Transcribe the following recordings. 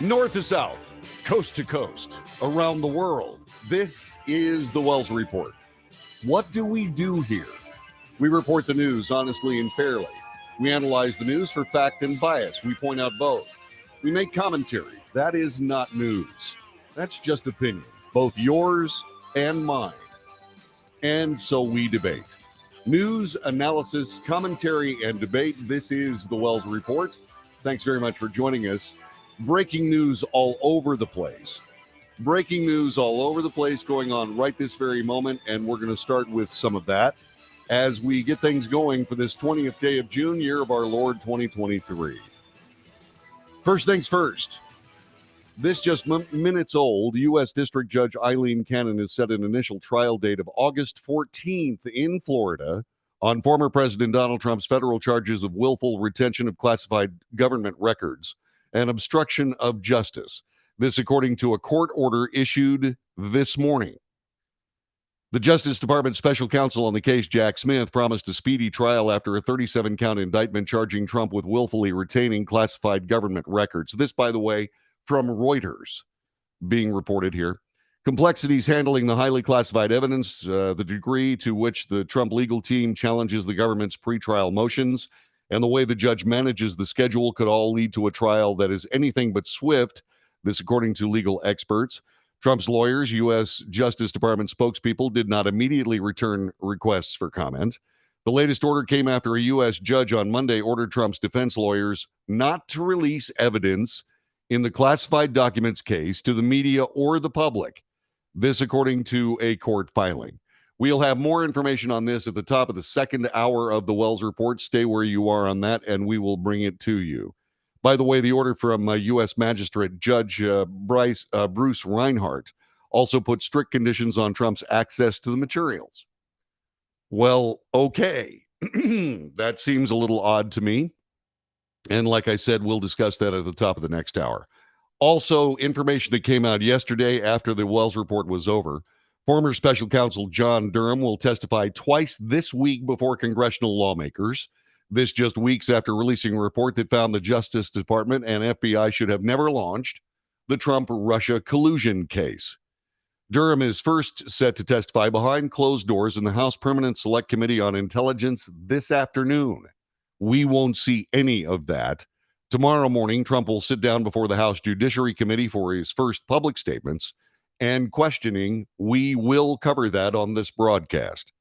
North to south, coast to coast, around the world. This is the Wells Report. What do we do here? We report the news honestly and fairly. We analyze the news for fact and bias. We point out both. We make commentary. That is not news. That's just opinion, both yours and mine. And so we debate. News, analysis, commentary, and debate. This is the Wells Report. Thanks very much for joining us. Breaking news all over the place. Breaking news all over the place going on right this very moment, and we're going to start with some of that as we get things going for this 20th day of June, year of our Lord 2023. First things first. This just minutes old, U.S. District Judge Eileen Cannon has set an initial trial date of August 14th in Florida on former President Donald Trump's federal charges of willful retention of classified government records and obstruction of justice. This according to a court order issued this morning. The Justice Department special counsel on the case, Jack Smith, promised a speedy trial after a 37-count indictment charging Trump with willfully retaining classified government records. This, by the way, from Reuters being reported here. Complexities handling the highly classified evidence, the degree to which the Trump legal team challenges the government's pretrial motions, and the way the judge manages the schedule could all lead to a trial that is anything but swift, this according to legal experts. Trump's lawyers, U.S. Justice Department spokespeople, did not immediately return requests for comment. The latest order came after a U.S. judge on Monday ordered Trump's defense lawyers not to release evidence in the classified documents case to the media or the public. This according to a court filing. We'll have more information on this at the top of the second hour of the Wells Report. Stay where you are on that, and we will bring it to you. By the way, the order from U.S. Magistrate Judge Bruce Reinhart also put strict conditions on Trump's access to the materials. Well, okay. That seems a little odd to me. And like I said, we'll discuss that at the top of the next hour. Also, information that came out yesterday after the Wells Report was over. Former special counsel John Durham will testify twice this week before congressional lawmakers. This just weeks after releasing a report that found the Justice Department and FBI should have never launched the Trump-Russia collusion case. Durham is first set to testify behind closed doors in the House Permanent Select Committee on Intelligence this afternoon. We won't see any of that. Tomorrow morning, Trump will sit down before the House Judiciary Committee for his first public statements and questioning. We will cover that on this broadcast.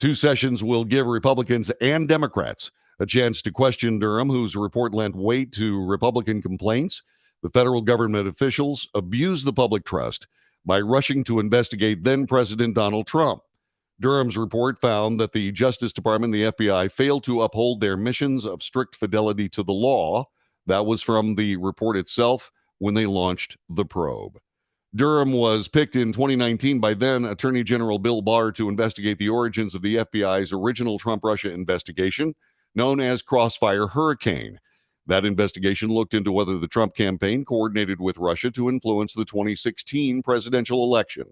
Two sessions will give Republicans and Democrats a chance to question Durham, whose report lent weight to Republican complaints. The federal government officials abused the public trust by rushing to investigate then-President Donald Trump. Durham's report found that the Justice Department and the FBI failed to uphold their missions of strict fidelity to the law. That was from the report itself when they launched the probe. Durham was picked in 2019 by then Attorney General Bill Barr to investigate the origins of the FBI's original Trump-Russia investigation, known as Crossfire Hurricane. That investigation looked into whether the Trump campaign coordinated with Russia to influence the 2016 presidential election.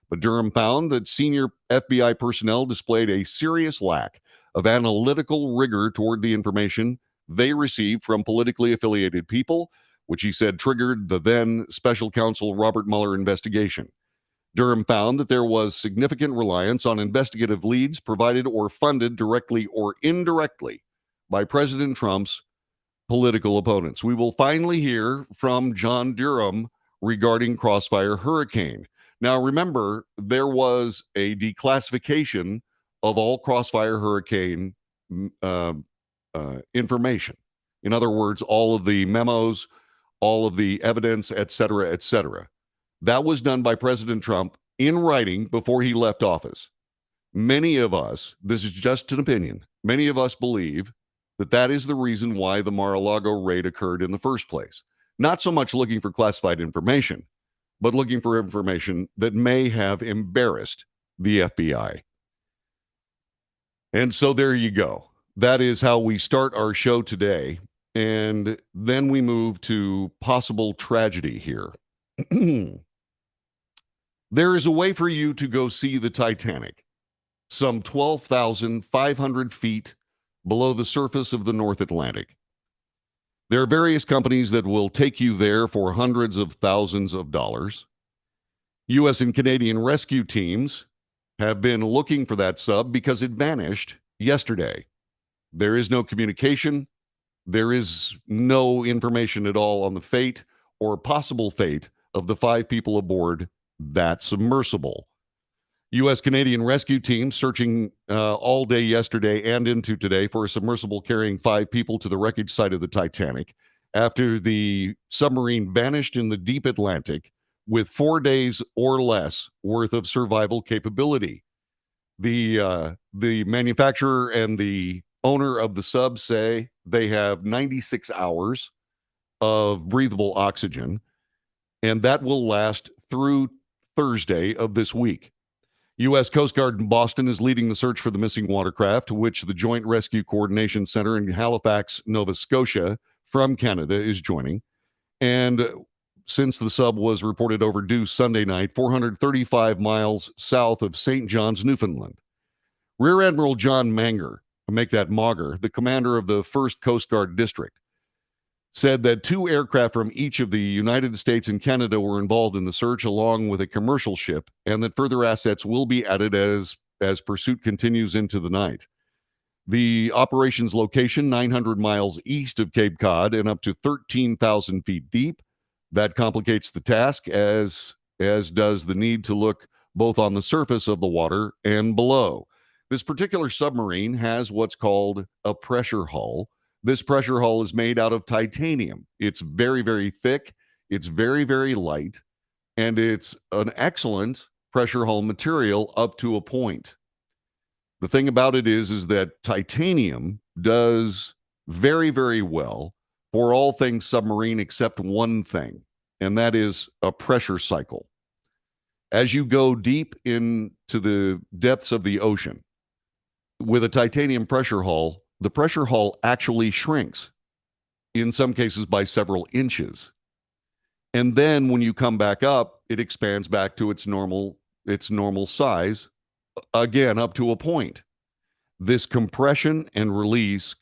But Durham found that senior FBI personnel displayed a serious lack of analytical rigor toward the information they received from politically affiliated people, which he said triggered the then special counsel Robert Mueller investigation. Durham found that there was significant reliance on investigative leads provided or funded directly or indirectly by President Trump's political opponents. We will finally hear from John Durham regarding Crossfire Hurricane. Now, remember, there was a declassification of all Crossfire Hurricane information. In other words, all of the memos, all of the evidence, et cetera, et cetera. That was done by President Trump in writing before he left office. Many of us, this is just an opinion, many of us believe that that is the reason why the Mar-a-Lago raid occurred in the first place. Not so much looking for classified information, but looking for information that may have embarrassed the FBI. And so there you go. That is how we start our show today. And then we move to possible tragedy here. There is a way for you to go see the Titanic, some 12,500 feet below the surface of the North Atlantic. There are various companies that will take you there for hundreds of thousands of dollars. U.S. and Canadian rescue teams have been looking for that sub because it vanished yesterday. There is no communication. There is no information at all on the fate or possible fate of the 5 people aboard that submersible. U.S. Canadian rescue teams searching all day yesterday and into today for a submersible carrying 5 people to the wreckage site of the Titanic after the submarine vanished in the deep Atlantic with 4 days or less worth of survival capability. The manufacturer and the owner of the sub say they have 96 hours of breathable oxygen, and that will last through Thursday of this week. U.S. Coast Guard in Boston is leading the search for the missing watercraft, which the Joint Rescue Coordination Center in Halifax, Nova Scotia, from Canada is joining. And since the sub was reported overdue Sunday night, 435 miles south of St. John's, Newfoundland. Rear Admiral John Manger, the commander of the 1st Coast Guard District, said that 2 aircraft from each of the United States and Canada were involved in the search, along with a commercial ship, and that further assets will be added as pursuit continues into the night. The operations location, 900 miles east of Cape Cod and up to 13,000 feet deep. That complicates the task, as does the need to look both on the surface of the water and below. This particular submarine has what's called a pressure hull. This pressure hull is made out of titanium. It's very, very thick. It's very, very light. And it's an excellent pressure hull material up to a point. The thing about it is that titanium does very, very well for all things submarine except one thing, and that is a pressure cycle. As you go deep into the depths of the ocean with a titanium pressure hull, the pressure hull actually shrinks, in some cases by several inches. And then when you come back up, it expands back to its normal size, again, up to a point. This compression and release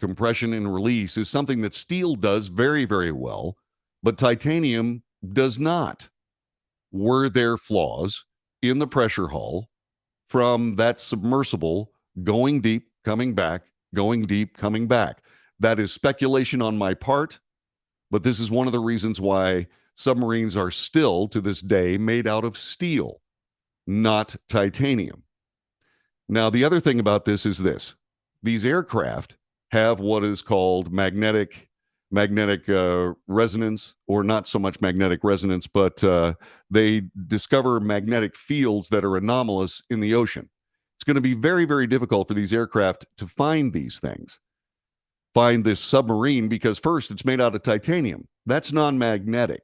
is something that steel does very, very well, but titanium does not. Were there flaws in the pressure hull from that submersible going deep, coming back, going deep, coming back? That is speculation on my part, but this is one of the reasons why submarines are still, to this day, made out of steel, not titanium. Now, the other thing about this is this. These aircraft have what is called magnetic resonance, or not so much magnetic resonance, but they discover magnetic fields that are anomalous in the ocean. It's going to be very, very difficult for these aircraft to find these things. Find this submarine, because first, it's made out of titanium. That's non-magnetic.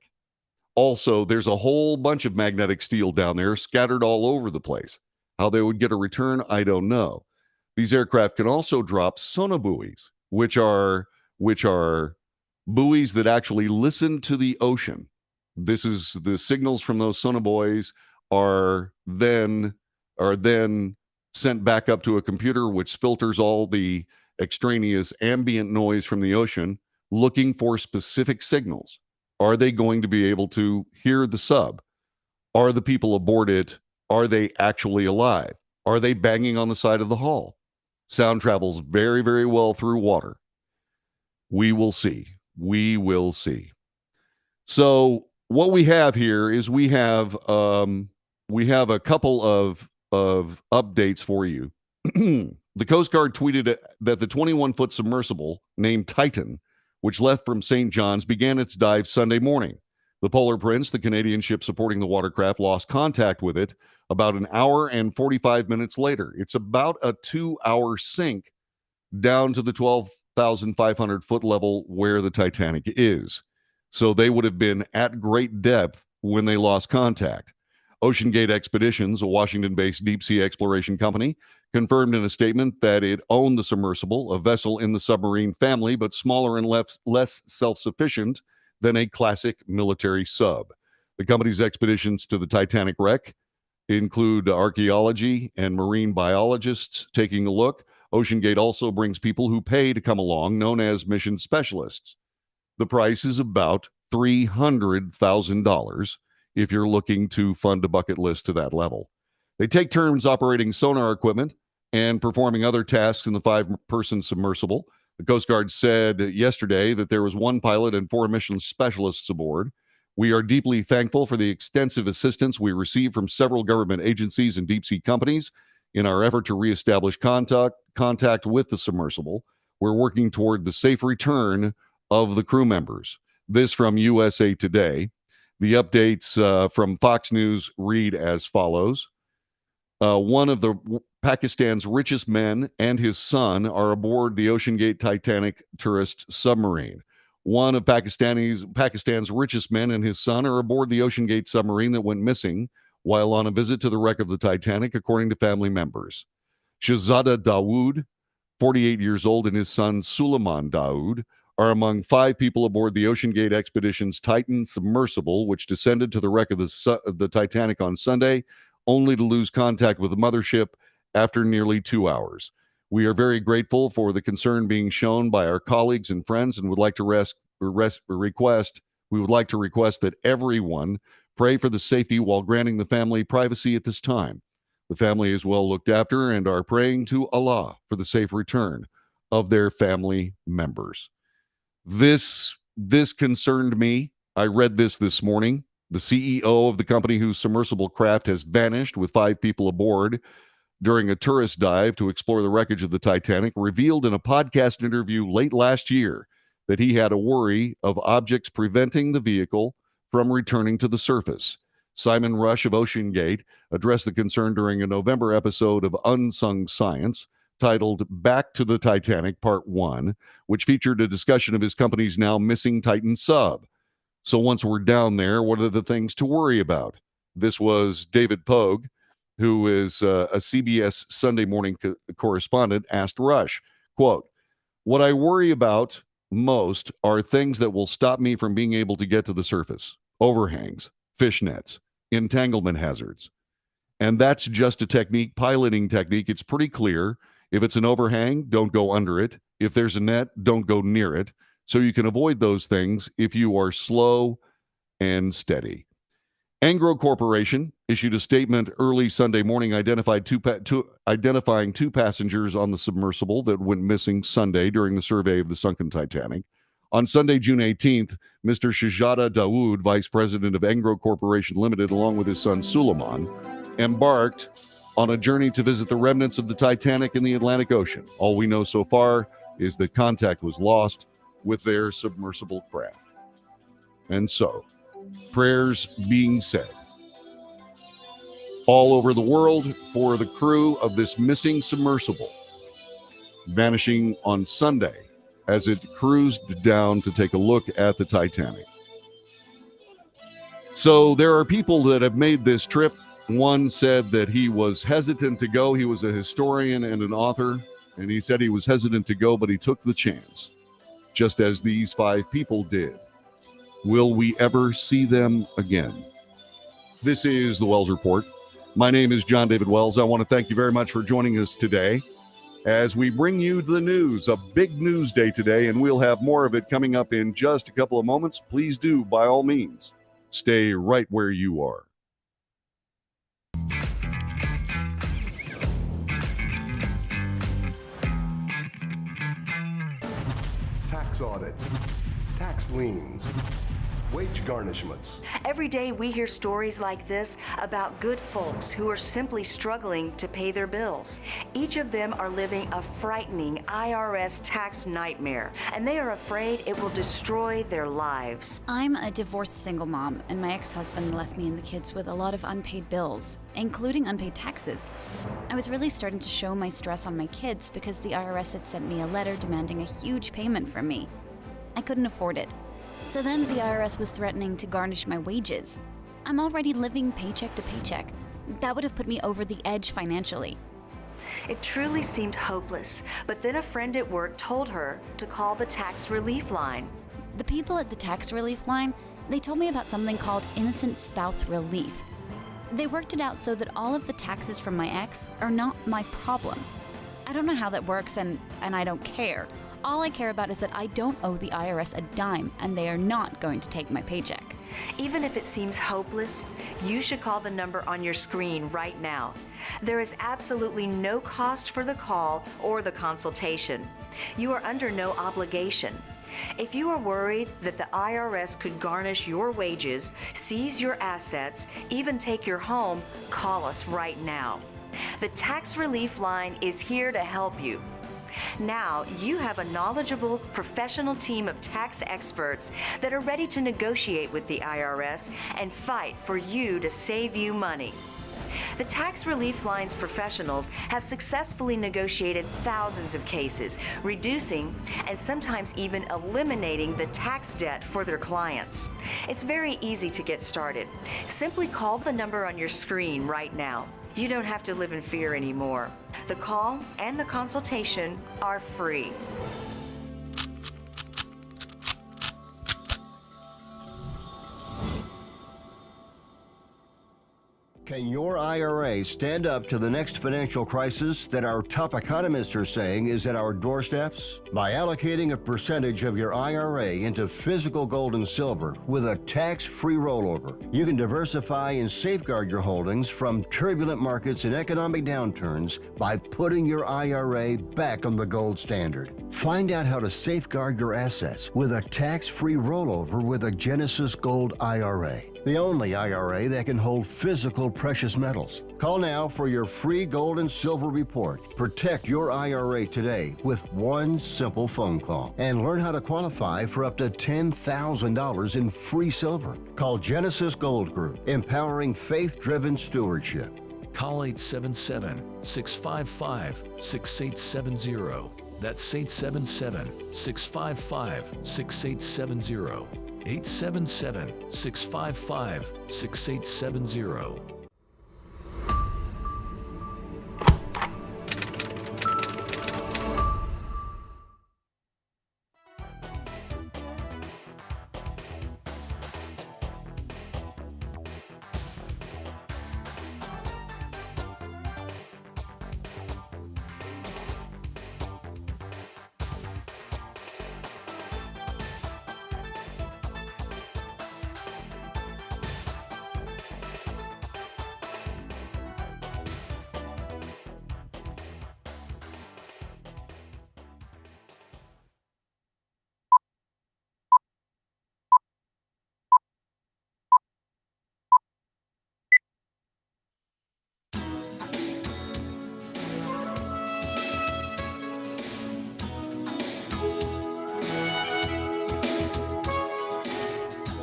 Also, there's a whole bunch of magnetic steel down there scattered all over the place. How they would get a return, I don't know. These aircraft can also drop sonobuoys, which are buoys that actually listen to the ocean. This is the signals from those sonobuoys are then sent back up to a computer, which filters all the extraneous ambient noise from the ocean, looking for specific signals. Are they going to be able to hear the sub? Are the people aboard it, are they actually alive? Are they banging on the side of the hull? Sound travels very, very well through water. We will see. We will see. So what we have here is we have a couple of updates for you. The Coast Guard tweeted that the 21-foot submersible named Titan, which left from St. John's, began its dive Sunday morning. The Polar Prince, the Canadian ship supporting the watercraft, lost contact with it about an hour and 45 minutes later. It's about a 2-hour sink down to the 12,500 foot level where the Titanic is. So they would have been at great depth when they lost contact. OceanGate Expeditions, a Washington-based deep-sea exploration company, confirmed in a statement that it owned the submersible, a vessel in the submarine family, but smaller and less self-sufficient than a classic military sub. The company's expeditions to the Titanic wreck include archaeology and marine biologists taking a look. OceanGate also brings people who pay to come along, known as mission specialists. The price is about $300,000 if you're looking to fund a bucket list to that level. They take turns operating sonar equipment and performing other tasks in the 5-person submersible. The Coast Guard said yesterday that there was 1 pilot and 4 mission specialists aboard. We are deeply thankful for the extensive assistance we receive from several government agencies and deep sea companies in our effort to reestablish contact with the submersible. We're working toward the safe return of the crew members. This from USA Today. The updates from Fox News read as follows. One of Pakistan's richest men and his son are aboard the OceanGate Titanic tourist submarine. One of Pakistan's richest men and his son are aboard the OceanGate submarine that went missing while on a visit to the wreck of the Titanic, according to family members. Shahzada Dawood, 48 years old, and his son Suleiman Dawood are among 5 people aboard the OceanGate Expedition's Titan submersible, which descended to the wreck of the Titanic on Sunday, only to lose contact with the mothership after nearly 2 hours. We are very grateful for the concern being shown by our colleagues and friends and would like to request that everyone pray for the safety while granting the family privacy at this time. The family is well looked after and are praying to Allah for the safe return of their family members. This concerned me. I read this morning. The CEO of the company whose submersible craft has vanished with 5 people aboard during a tourist dive to explore the wreckage of the Titanic revealed in a podcast interview late last year that he had a worry of objects preventing the vehicle from returning to the surface. Simon Rush of OceanGate addressed the concern during a November episode of Unsung Science titled Back to the Titanic Part 1, which featured a discussion of his company's now missing Titan sub. So once we're down there, what are the things to worry about? This was David Pogue, who is a CBS Sunday morning correspondent, asked Rush, quote, "What I worry about most are things that will stop me from being able to get to the surface. Overhangs, fish nets, entanglement hazards. And that's just a piloting technique. It's pretty clear. If it's an overhang, don't go under it. If there's a net, don't go near it. So you can avoid those things if you are slow and steady." Angro Corporation issued a statement early Sunday morning identifying 2 passengers on the submersible that went missing Sunday during the survey of the sunken Titanic. On Sunday, June 18th, Mr. Shahzada Dawood, vice president of Angro Corporation Limited, along with his son Suleiman, embarked on a journey to visit the remnants of the Titanic in the Atlantic Ocean. All we know so far is that contact was lost with their submersible craft. And so, prayers being said all over the world for the crew of this missing submersible vanishing on Sunday as it cruised down to take a look at the Titanic. So there are people that have made this trip. One said that he was hesitant to go. He was a historian and an author, and he said he was hesitant to go, but he took the chance, just as these 5 people did. Will we ever see them again? This is the Wells Report. My name is John David Wells. I want to thank you very much for joining us today as we bring you the news, a big news day today, and we'll have more of it coming up in just a couple of moments. Please do, by all means, stay right where you are. Tax audits, tax liens, wage garnishments. Every day we hear stories like this about good folks who are simply struggling to pay their bills. Each of them are living a frightening IRS tax nightmare, and they are afraid it will destroy their lives. I'm a divorced single mom, and my ex-husband left me and the kids with a lot of unpaid bills, including unpaid taxes. I was really starting to show my stress on my kids because the IRS had sent me a letter demanding a huge payment from me. I couldn't afford it. So then the IRS was threatening to garnish my wages. I'm already living paycheck to paycheck. That would have put me over the edge financially. It truly seemed hopeless, but then a friend at work told her to call the tax relief line. The people at the tax relief line, they told me about something called innocent spouse relief. They worked it out so that all of the taxes from my ex are not my problem. I don't know how that works, and I don't care. All I care about is that I don't owe the IRS a dime, and they are not going to take my paycheck. Even if it seems hopeless, you should call the number on your screen right now. There is absolutely no cost for the call or the consultation. You are under no obligation. If you are worried that the IRS could garnish your wages, seize your assets, even take your home, call us right now. The Tax Relief Line is here to help you. Now you have a knowledgeable, professional team of tax experts that are ready to negotiate with the IRS and fight for you to save you money. The Tax Relief Line's professionals have successfully negotiated thousands of cases, reducing and sometimes even eliminating the tax debt for their clients. It's very easy to get started. Simply call the number on your screen right now. You don't have to live in fear anymore. The call and the consultation are free. Can your IRA stand up to the next financial crisis that our top economists are saying is at our doorsteps? By allocating a percentage of your IRA into physical gold and silver with a tax-free rollover, you can diversify and safeguard your holdings from turbulent markets and economic downturns by putting your IRA back on the gold standard. Find out how to safeguard your assets with a tax-free rollover with a Genesis Gold IRA, the only IRA that can hold physical precious metals. Call now for your free gold and silver report. Protect your IRA today with one simple phone call and learn how to qualify for up to $10,000 in free silver. Call Genesis Gold Group, empowering faith-driven stewardship. Call 877-655-6870. That's 877-655-6870. 877-655-6870.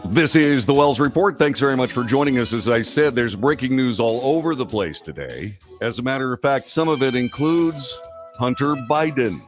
This is the Wells Report. Thanks very much for joining us. As I said, there's breaking news all over the place today. As a matter of fact, some of it includes Hunter Biden.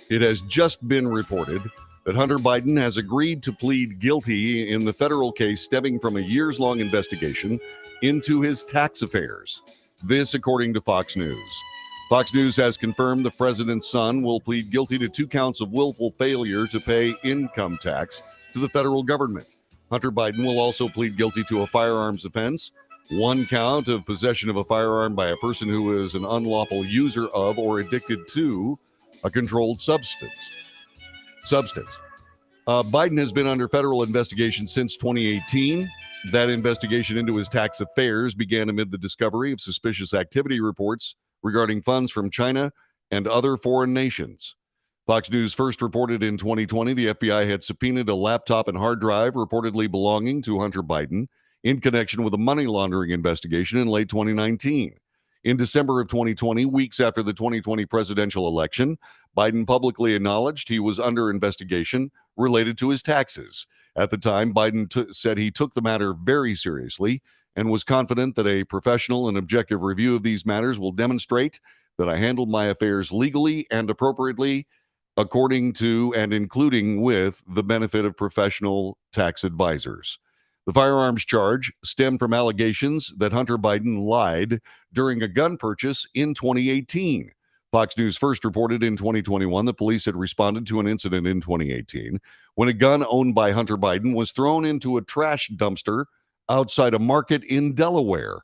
It has just been reported that Hunter Biden has agreed to plead guilty in the federal case stemming from a years-long investigation into his tax affairs. This, according to Fox News. Fox News has confirmed the president's son will plead guilty to 2 counts of willful failure to pay income tax to the federal government. Hunter Biden will also plead guilty to a firearms offense, 1 count of possession of a firearm by a person who is an unlawful user of or addicted to a controlled substance. Biden has been under federal investigation since 2018. That investigation into his tax affairs began amid the discovery of suspicious activity reports regarding funds from China and other foreign nations. Fox News first reported in 2020 the FBI had subpoenaed a laptop and hard drive reportedly belonging to Hunter Biden in connection with a money laundering investigation in late 2019. In December of 2020, weeks after the 2020 presidential election, Biden publicly acknowledged he was under investigation related to his taxes. At the time, Biden said he took the matter very seriously and was confident that a professional and objective review of these matters will demonstrate that I handled my affairs legally and appropriately, according to and including with the benefit of professional tax advisors. The firearms charge stemmed from allegations that Hunter Biden lied during a gun purchase in 2018. Fox News first reported in 2021 that police had responded to an incident in 2018 when a gun owned by Hunter Biden was thrown into a trash dumpster outside a market in Delaware.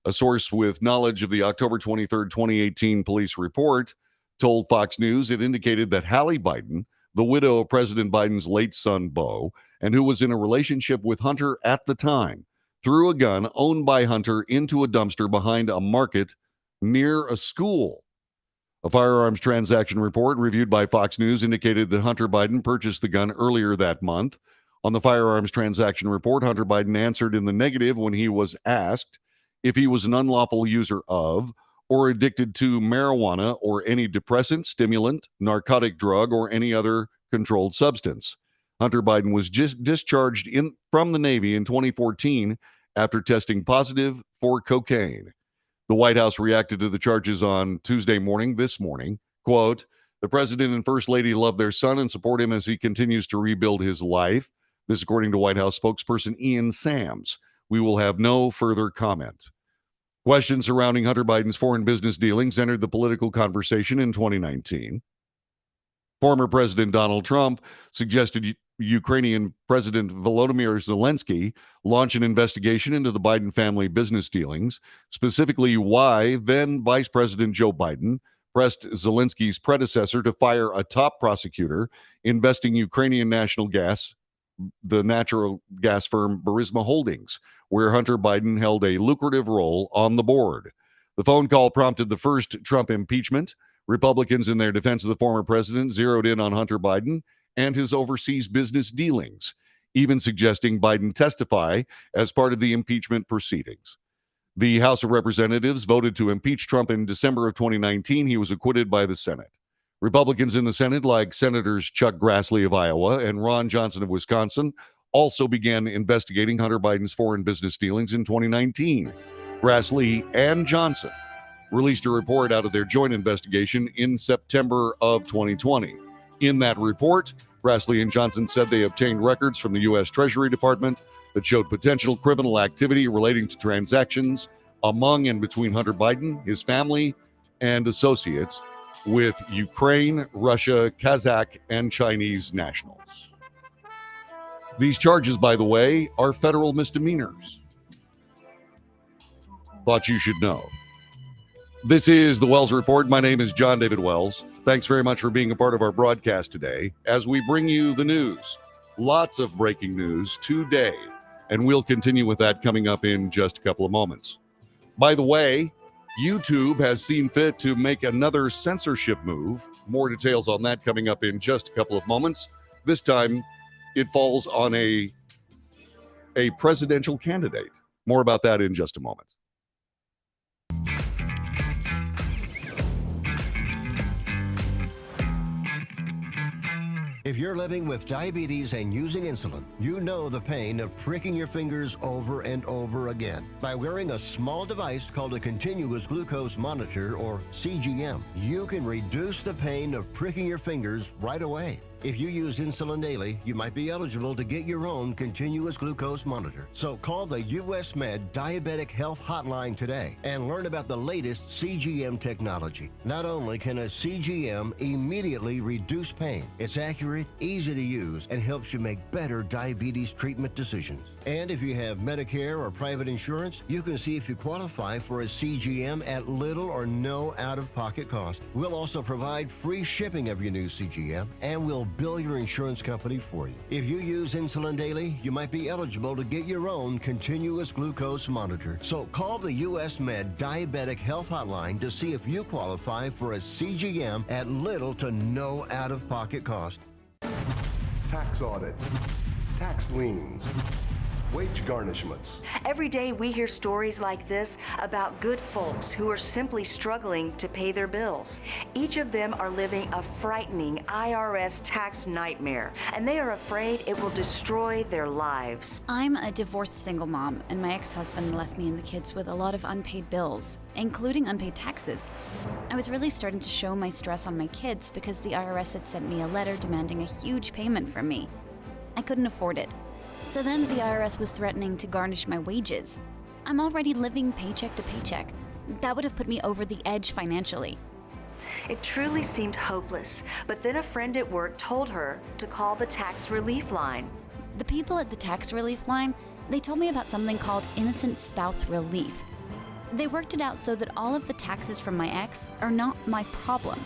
A source with knowledge of the October 23, 2018 police report told Fox News it indicated that Hallie Biden, the widow of President Biden's late son, Beau, and who was in a relationship with Hunter at the time, threw a gun owned by Hunter into a dumpster behind a market near a school. A firearms transaction report reviewed by Fox News indicated that Hunter Biden purchased the gun earlier that month. On the firearms transaction report, Hunter Biden answered in the negative when he was asked if he was an unlawful user of or addicted to marijuana or any depressant, stimulant, narcotic drug, or any other controlled substance. Hunter Biden was just discharged from the Navy in 2014 after testing positive for cocaine. The White House reacted to the charges on Tuesday morning, this morning. Quote, "The president and first lady love their son and support him as he continues to rebuild his life." This according to White House spokesperson Ian Sams. "We will have no further comment." Questions surrounding Hunter Biden's foreign business dealings entered the political conversation in 2019. Former President Donald Trump suggested Ukrainian President Volodymyr Zelensky launch an investigation into the Biden family business dealings, specifically why then Vice President Joe Biden pressed Zelensky's predecessor to fire a top prosecutor investing Ukrainian national gas, the natural gas firm Burisma Holdings, where Hunter Biden held a lucrative role on the board. The phone call prompted the first Trump impeachment. Republicans, in their defense of the former president, zeroed in on Hunter Biden and his overseas business dealings, even suggesting Biden testify as part of the impeachment proceedings. The House of Representatives voted to impeach Trump in December of 2019. He was acquitted by the Senate. Republicans in the Senate, like Senators Chuck Grassley of Iowa and Ron Johnson of Wisconsin, also began investigating Hunter Biden's foreign business dealings in 2019. Grassley and Johnson released a report out of their joint investigation in September of 2020. In that report, Grassley and Johnson said they obtained records from the U.S. Treasury Department that showed potential criminal activity relating to transactions among and between Hunter Biden, his family, and associates with Ukraine, Russia, Kazakh, and Chinese nationals. These charges, by the way, are federal misdemeanors. Thought you should know. This is the Wells Report. My name is John David Wells. Thanks very much for being a part of our broadcast today as we bring you the news. Lots of breaking news today, and we'll continue with that coming up in just a couple of moments. By the way, YouTube has seen fit to make another censorship move. More details on that coming up in just a couple of moments. This time, it falls on a presidential candidate. More about that in just a moment. If you're living with diabetes and using insulin, you know the pain of pricking your fingers over and over again. By wearing a small device called a continuous glucose monitor, or CGM, you can reduce the pain of pricking your fingers right away. If you use insulin daily, you might be eligible to get your own continuous glucose monitor. So call the US Med Diabetic Health Hotline today and learn about the latest CGM technology. Not only can a CGM immediately reduce pain, it's accurate, easy to use, and helps you make better diabetes treatment decisions. And if you have Medicare or private insurance, you can see if you qualify for a CGM at little or no out-of-pocket cost. We'll also provide free shipping of your new CGM, and we'll bill your insurance company for you. If you use insulin daily, you might be eligible to get your own continuous glucose monitor. So call the US Med Diabetic Health Hotline to see if you qualify for a CGM at little to no out-of-pocket cost. Tax audits, tax liens, wage garnishments. Every day we hear stories like this about good folks who are simply struggling to pay their bills. Each of them are living a frightening IRS tax nightmare, and they are afraid it will destroy their lives. I'm a divorced single mom, and my ex-husband left me and the kids with a lot of unpaid bills, including unpaid taxes. I was really starting to show my stress on my kids because the IRS had sent me a letter demanding a huge payment from me. I couldn't afford it. So then the IRS was threatening to garnish my wages. I'm already living paycheck to paycheck. That would have put me over the edge financially. It truly seemed hopeless, but then a friend at work told her to call the tax relief line. The people at the tax relief line, they told me about something called innocent spouse relief. They worked it out so that all of the taxes from my ex are not my problem.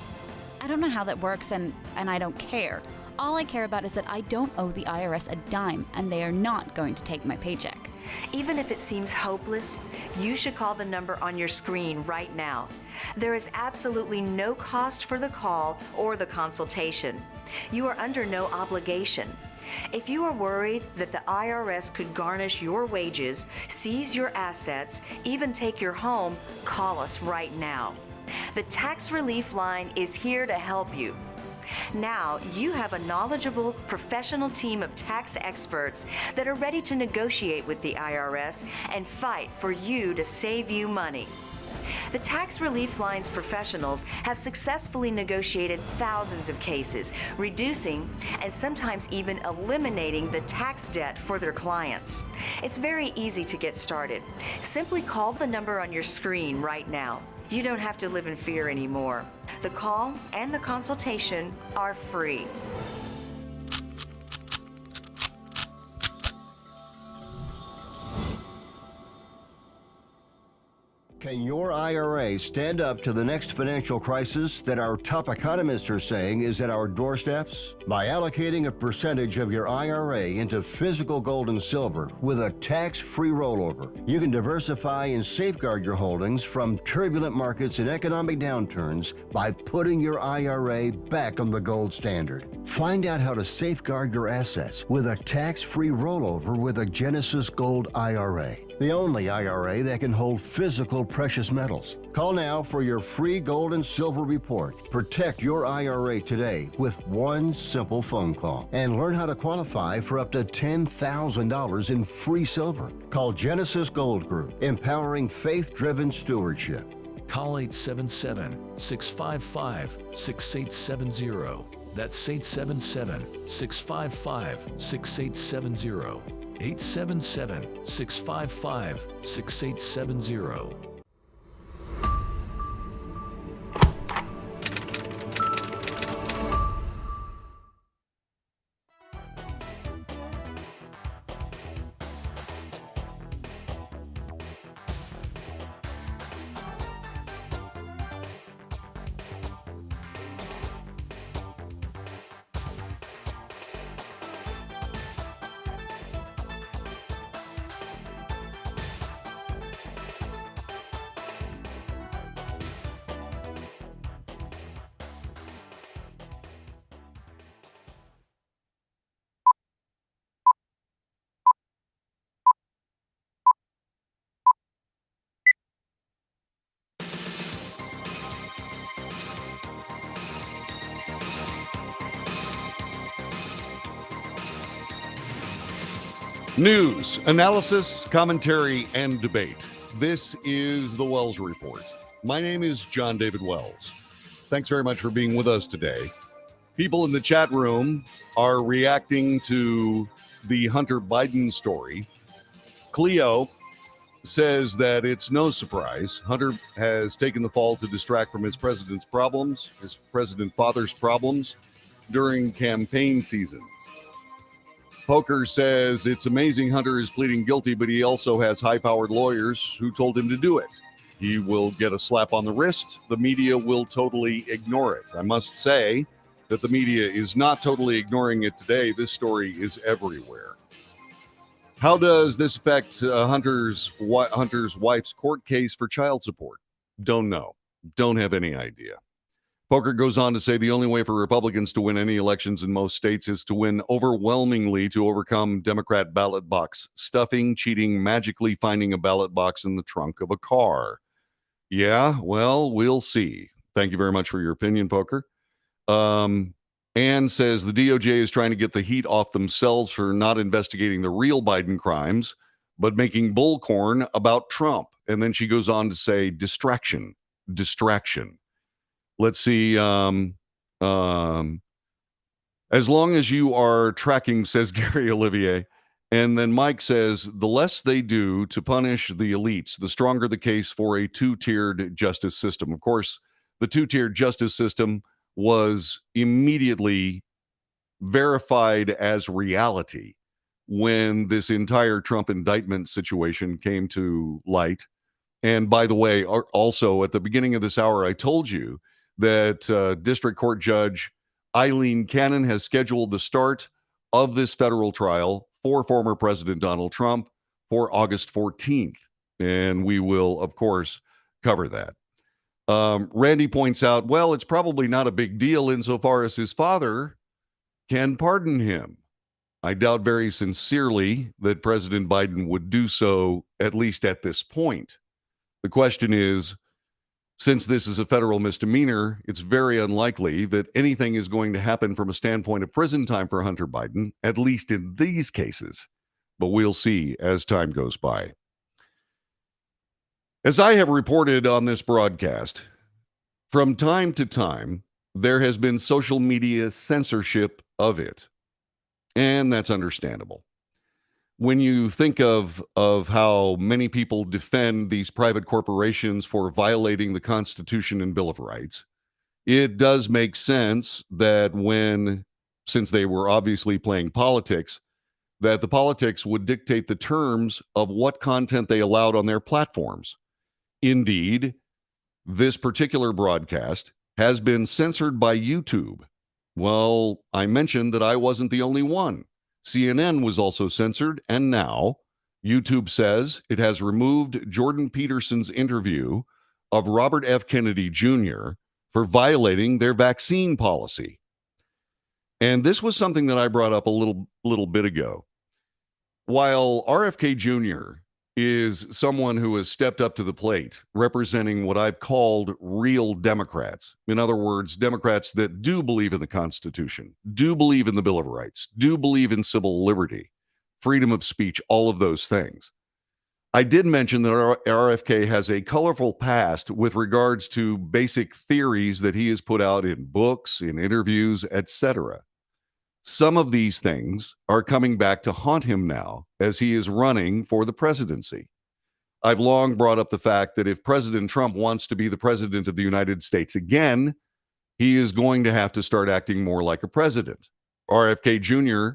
I don't know how that works, and I don't care. All I care about is that I don't owe the IRS a dime, and they are not going to take my paycheck. Even if it seems hopeless, you should call the number on your screen right now. There is absolutely no cost for the call or the consultation. You are under no obligation. If you are worried that the IRS could garnish your wages, seize your assets, even take your home, call us right now. The Tax Relief Line is here to help you. Now, you have a knowledgeable, professional team of tax experts that are ready to negotiate with the IRS and fight for you to save you money. The Tax Relief Line's professionals have successfully negotiated thousands of cases, reducing and sometimes even eliminating the tax debt for their clients. It's very easy to get started. Simply call the number on your screen right now. You don't have to live in fear anymore. The call and the consultation are free. Can your IRA stand up to the next financial crisis that our top economists are saying is at our doorsteps? By allocating a percentage of your IRA into physical gold and silver with a tax-free rollover, you can diversify and safeguard your holdings from turbulent markets and economic downturns by putting your IRA back on the gold standard. Find out how to safeguard your assets with a tax-free rollover with a Genesis Gold IRA, the only IRA that can hold physical precious metals. Call now for your free gold and silver report. Protect your IRA today with one simple phone call and learn how to qualify for up to $10,000 in free silver. Call Genesis Gold Group, empowering faith-driven stewardship. Call 877-655-6870. That's 877-655-6870. 877-655-6870. News, analysis, commentary, and debate. This is the Wells Report. My name is John David Wells. Thanks very much for being with us today. People in the chat room are reacting to the Hunter Biden story. Cleo says that it's no surprise. Hunter has taken the fall to distract from his president's problems, his president father's problems during campaign seasons. Poker says it's amazing Hunter is pleading guilty, but he also has high-powered lawyers who told him to do it. He will get a slap on the wrist. The media will totally ignore it. I must say that the media is not totally ignoring it today. This story is everywhere. How does this affect Hunter's wife's court case for child support? Don't know. Don't have any idea. Poker goes on to say the only way for Republicans to win any elections in most states is to win overwhelmingly to overcome Democrat ballot box stuffing, cheating, magically finding a ballot box in the trunk of a car. Yeah, well, we'll see. Thank you very much for your opinion, Poker. Ann says the DOJ is trying to get the heat off themselves for not investigating the real Biden crimes, but making bullcorn about Trump. And then she goes on to say distraction. Let's see. As long as you are tracking, says Gary Olivier. And then Mike says, the less they do to punish the elites, the stronger the case for a two-tiered justice system. Of course, the two-tiered justice system was immediately verified as reality when this entire Trump indictment situation came to light. And by the way, also at the beginning of this hour, I told you that District Court Judge Eileen Cannon has scheduled the start of this federal trial for former President Donald Trump for August 14th. And we will, of course, cover that. Randy points out, well, it's probably not a big deal insofar as his father can pardon him. I doubt very sincerely that President Biden would do so, at least at this point. The question is, since this is a federal misdemeanor, it's very unlikely that anything is going to happen from a standpoint of prison time for Hunter Biden, at least in these cases. But we'll see as time goes by. As I have reported on this broadcast, from time to time, there has been social media censorship of it. And that's understandable. When you think of how many people defend these private corporations for violating the Constitution and Bill of Rights, it does make sense that since they were obviously playing politics, that the politics would dictate the terms of what content they allowed on their platforms. Indeed, this particular broadcast has been censored by YouTube. Well, I mentioned that I wasn't the only one. CNN was also censored, and now YouTube says it has removed Jordan Peterson's interview of Robert F. Kennedy Jr. for violating their vaccine policy. And this was something that I brought up a little bit ago. While RFK Jr. is someone who has stepped up to the plate, representing what I've called real Democrats. In other words, Democrats that do believe in the Constitution, do believe in the Bill of Rights, do believe in civil liberty, freedom of speech, all of those things. I did mention that RFK has a colorful past with regards to basic theories that he has put out in books, in interviews, etc. Some of these things are coming back to haunt him now as he is running for the presidency. I've long brought up the fact that if President Trump wants to be the president of the United States again, he is going to have to start acting more like a president. RFK Jr.,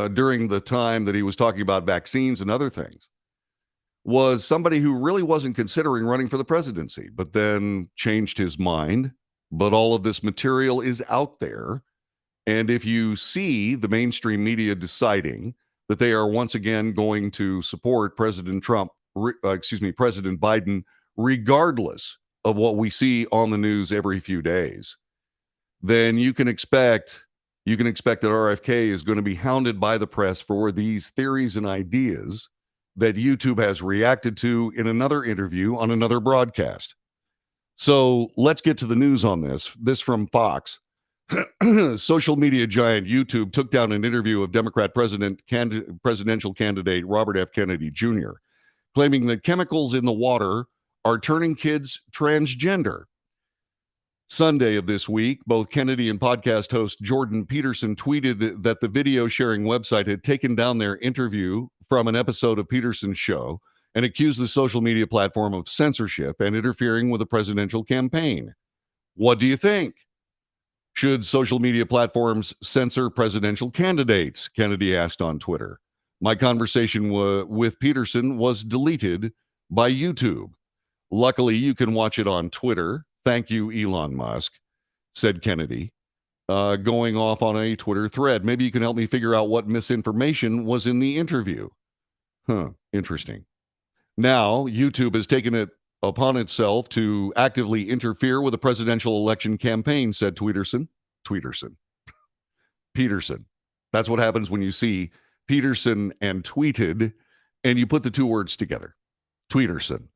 during the time that he was talking about vaccines and other things, was somebody who really wasn't considering running for the presidency, but then changed his mind. But all of this material is out there. And if you see the mainstream media deciding that they are once again going to support President Biden, regardless of what we see on the news every few days, then you can expect that RFK is going to be hounded by the press for these theories and ideas that YouTube has reacted to in another interview on another broadcast. So let's get to the news on this. This from Fox. Social media giant YouTube took down an interview of Democrat presidential candidate Robert F. Kennedy Jr., claiming that chemicals in the water are turning kids transgender. Sunday of this week, both Kennedy and podcast host Jordan Peterson tweeted that the video sharing website had taken down their interview from an episode of Peterson's show and accused the social media platform of censorship and interfering with the presidential campaign. What do you think? Should social media platforms censor presidential candidates? Kennedy asked on Twitter. My conversation with Peterson was deleted by YouTube. Luckily, you can watch it on Twitter. Thank you, Elon Musk, said Kennedy, going off on a Twitter thread. Maybe you can help me figure out what misinformation was in the interview. Interesting. Now, YouTube has taken it upon itself to actively interfere with the presidential election campaign, said Peterson. That's what happens when you see Peterson and tweeted, and you put the two words together. Tweeterson.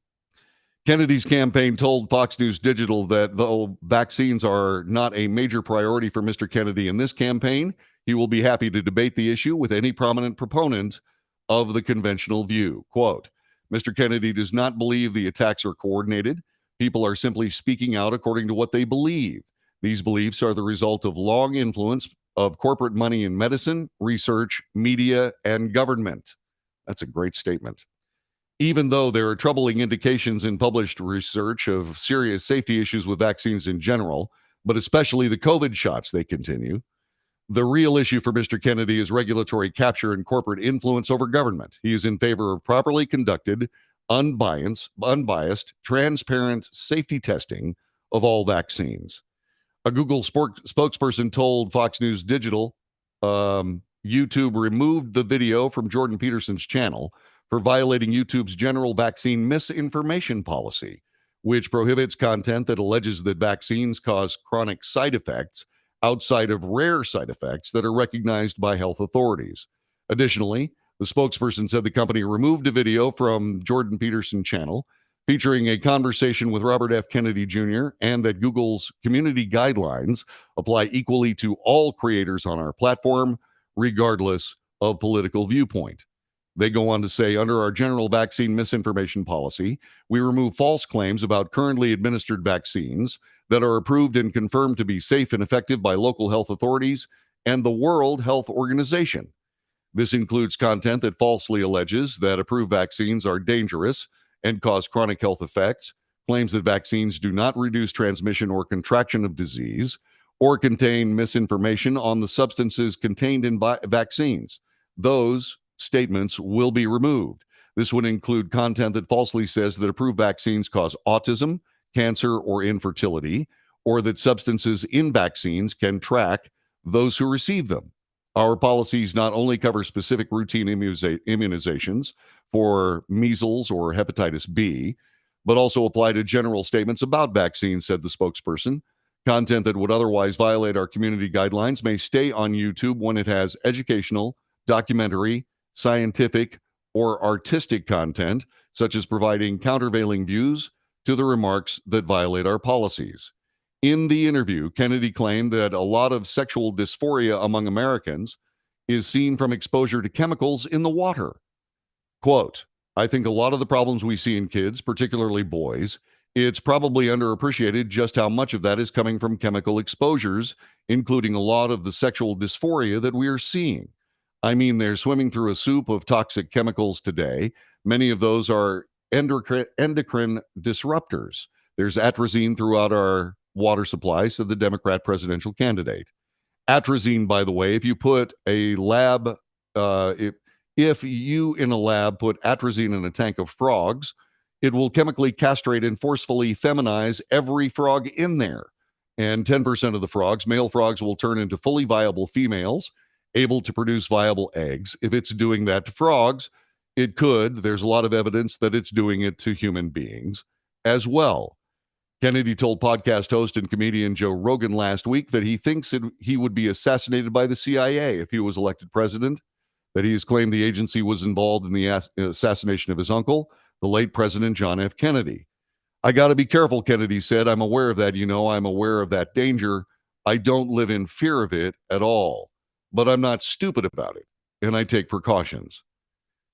Kennedy's campaign told Fox News Digital that though vaccines are not a major priority for Mr. Kennedy in this campaign, he will be happy to debate the issue with any prominent proponent of the conventional view. Quote, Mr. Kennedy does not believe the attacks are coordinated. People are simply speaking out according to what they believe. These beliefs are the result of long influence of corporate money in medicine, research, media, and government. That's a great statement. Even though there are troubling indications in published research of serious safety issues with vaccines in general, but especially the COVID shots, they continue, the real issue for Mr. Kennedy is regulatory capture and corporate influence over government. He is in favor of properly conducted, unbiased, transparent safety testing of all vaccines. A Google spokesperson told Fox News Digital YouTube removed the video from Jordan Peterson's channel for violating YouTube's general vaccine misinformation policy, which prohibits content that alleges that vaccines cause chronic side effects outside of rare side effects that are recognized by health authorities. Additionally, the spokesperson said the company removed a video from Jordan Peterson channel featuring a conversation with Robert F. Kennedy Jr., and that Google's community guidelines apply equally to all creators on our platform, regardless of political viewpoint. They go on to say, under our general vaccine misinformation policy, we remove false claims about currently administered vaccines that are approved and confirmed to be safe and effective by local health authorities and the World Health Organization. This includes content that falsely alleges that approved vaccines are dangerous and cause chronic health effects, claims that vaccines do not reduce transmission or contraction of disease, or contain misinformation on the substances contained in vaccines. Those statements will be removed. This would include content that falsely says that approved vaccines cause autism, cancer, or infertility, or that substances in vaccines can track those who receive them. Our policies not only cover specific routine immunizations for measles or hepatitis B, but also apply to general statements about vaccines, said the spokesperson. Content that would otherwise violate our community guidelines may stay on YouTube when it has educational, documentary, scientific, or artistic content, such as providing countervailing views to the remarks that violate our policies. In the interview, Kennedy claimed that a lot of sexual dysphoria among Americans is seen from exposure to chemicals in the water. Quote, I think a lot of the problems we see in kids, particularly boys, it's probably underappreciated just how much of that is coming from chemical exposures, including a lot of the sexual dysphoria that we are seeing. I mean, they're swimming through a soup of toxic chemicals today. Many of those are endocrine disruptors. There's atrazine throughout our water supply, said the Democrat presidential candidate. Atrazine, by the way, if you put a lab, if you in a lab put atrazine in a tank of frogs, it will chemically castrate and forcefully feminize every frog in there. And 10% of the frogs, male frogs, will turn into fully viable females, able to produce viable eggs. If it's doing that to frogs, it could. There's a lot of evidence that it's doing it to human beings as well. Kennedy told podcast host and comedian Joe Rogan last week that he thinks he would be assassinated by the CIA if he was elected president, that he has claimed the agency was involved in the assassination of his uncle, the late President John F. Kennedy. I got to be careful, Kennedy said. I'm aware of that. I'm aware of that danger. I don't live in fear of it at all, but I'm not stupid about it, and I take precautions.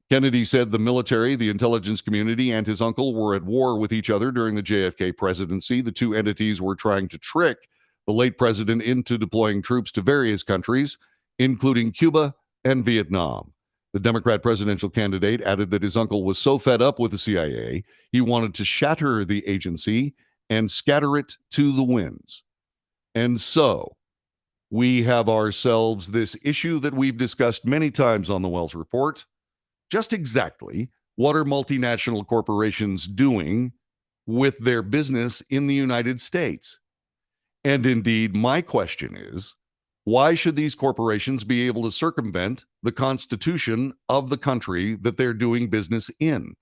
Kennedy said the military, the intelligence community, and his uncle were at war with each other during the JFK presidency. The two entities were trying to trick the late president into deploying troops to various countries, including Cuba and Vietnam. The Democrat presidential candidate added that his uncle was so fed up with the CIA, he wanted to shatter the agency and scatter it to the winds. And so we have ourselves this issue that we've discussed many times on the Wells Report. Just exactly what are multinational corporations doing with their business in the United States? And indeed, my question is, why should these corporations be able to circumvent the Constitution of the country that they're doing business in?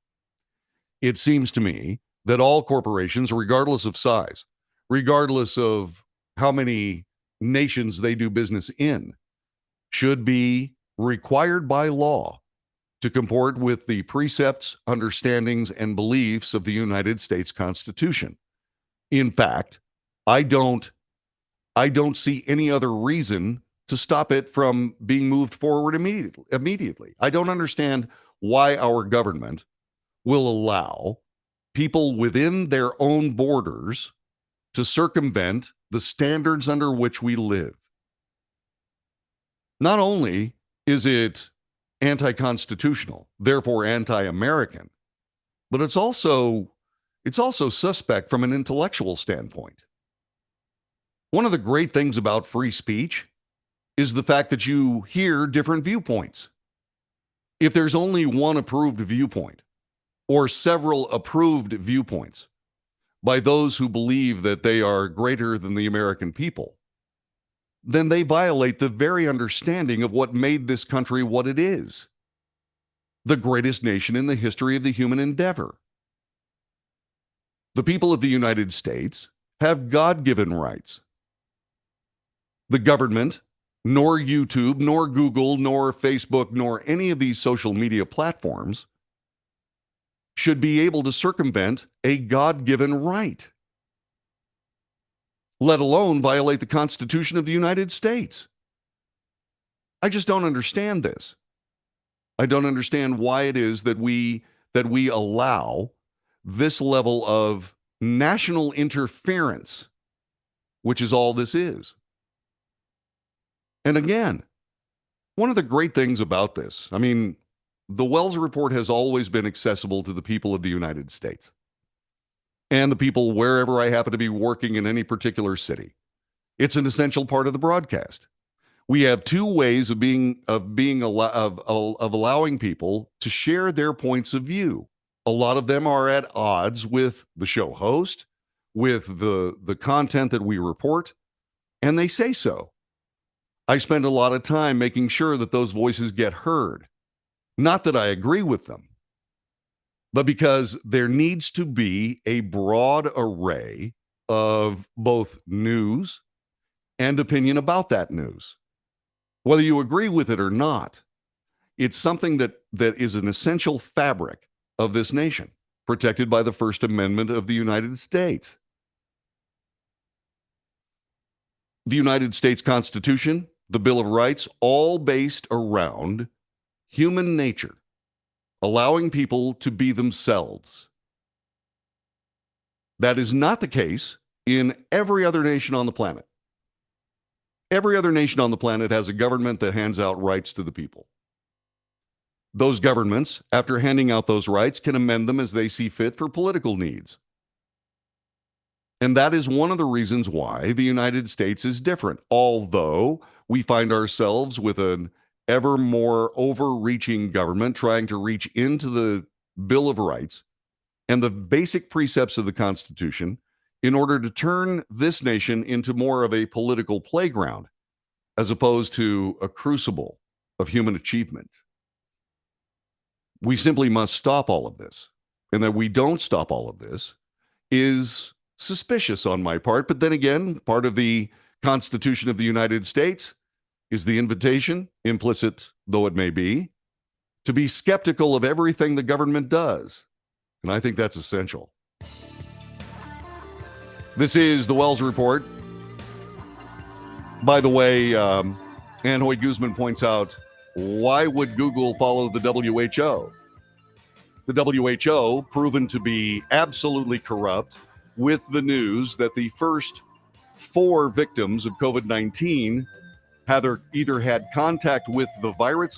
It seems to me that all corporations, regardless of size, regardless of how many nations they do business in, should be required by law to comport with the precepts, understandings, and beliefs of the United States Constitution. In fact, I don't see any other reason to stop it from being moved forward immediately. I don't understand why our government will allow people within their own borders to circumvent the standards under which we live. Not only is it anti-constitutional, therefore anti-American, but it's also suspect from an intellectual standpoint. One of the great things about free speech is the fact that you hear different viewpoints. If there's only one approved viewpoint or several approved viewpoints, by those who believe that they are greater than the American people, then they violate the very understanding of what made this country what it is, the greatest nation in the history of the human endeavor. The people of the United States have God-given rights. The government, nor YouTube, nor Google, nor Facebook, nor any of these social media platforms should be able to circumvent a God-given right, let alone violate the Constitution of the United States. I just don't understand this. I don't understand why it is that we allow this level of national interference, which is all this is. And again, one of the great things about this, I mean, the Wells Report has always been accessible to the people of the United States and the people wherever I happen to be working in any particular city. It's an essential part of the broadcast. We have two ways of allowing people to share their points of view. A lot of them are at odds with the show host, with the content that we report, and they say so. I spend a lot of time making sure that those voices get heard. Not that I agree with them, but because there needs to be a broad array of both news and opinion about that news. Whether you agree with it or not, it's something that is an essential fabric of this nation, protected by the First Amendment of the United States. The United States Constitution, the Bill of Rights, all based around human nature, allowing people to be themselves. That is not the case in every other nation on the planet. Every other nation on the planet has a government that hands out rights to the people. Those governments, after handing out those rights, can amend them as they see fit for political needs. And that is one of the reasons why the United States is different, although we find ourselves with an ever more overreaching government trying to reach into the Bill of Rights and the basic precepts of the Constitution in order to turn this nation into more of a political playground as opposed to a crucible of human achievement. We simply must stop all of this. And that we don't stop all of this is suspicious on my part. But then again, part of the Constitution of the United States is the invitation, implicit though it may be, to be skeptical of everything the government does. And I think that's essential. This is the Wells Report. By the way, Ann Hoy Guzman points out, why would Google follow the WHO? The WHO, proven to be absolutely corrupt, with the news that the first 4 victims of COVID-19 either had contact with the virus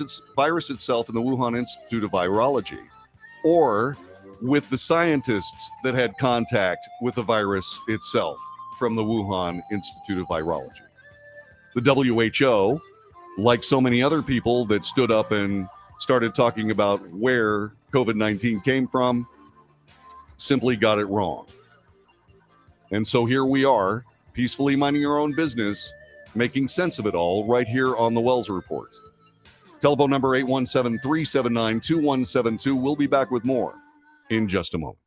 itself in the Wuhan Institute of Virology, or with the scientists that had contact with the virus itself from the Wuhan Institute of Virology. The WHO, like so many other people that stood up and started talking about where COVID-19 came from, simply got it wrong. And so here we are, peacefully minding our own business, making sense of it all right here on the Wells Report. Telephone number 817-379-2172. We'll be back with more in just a moment.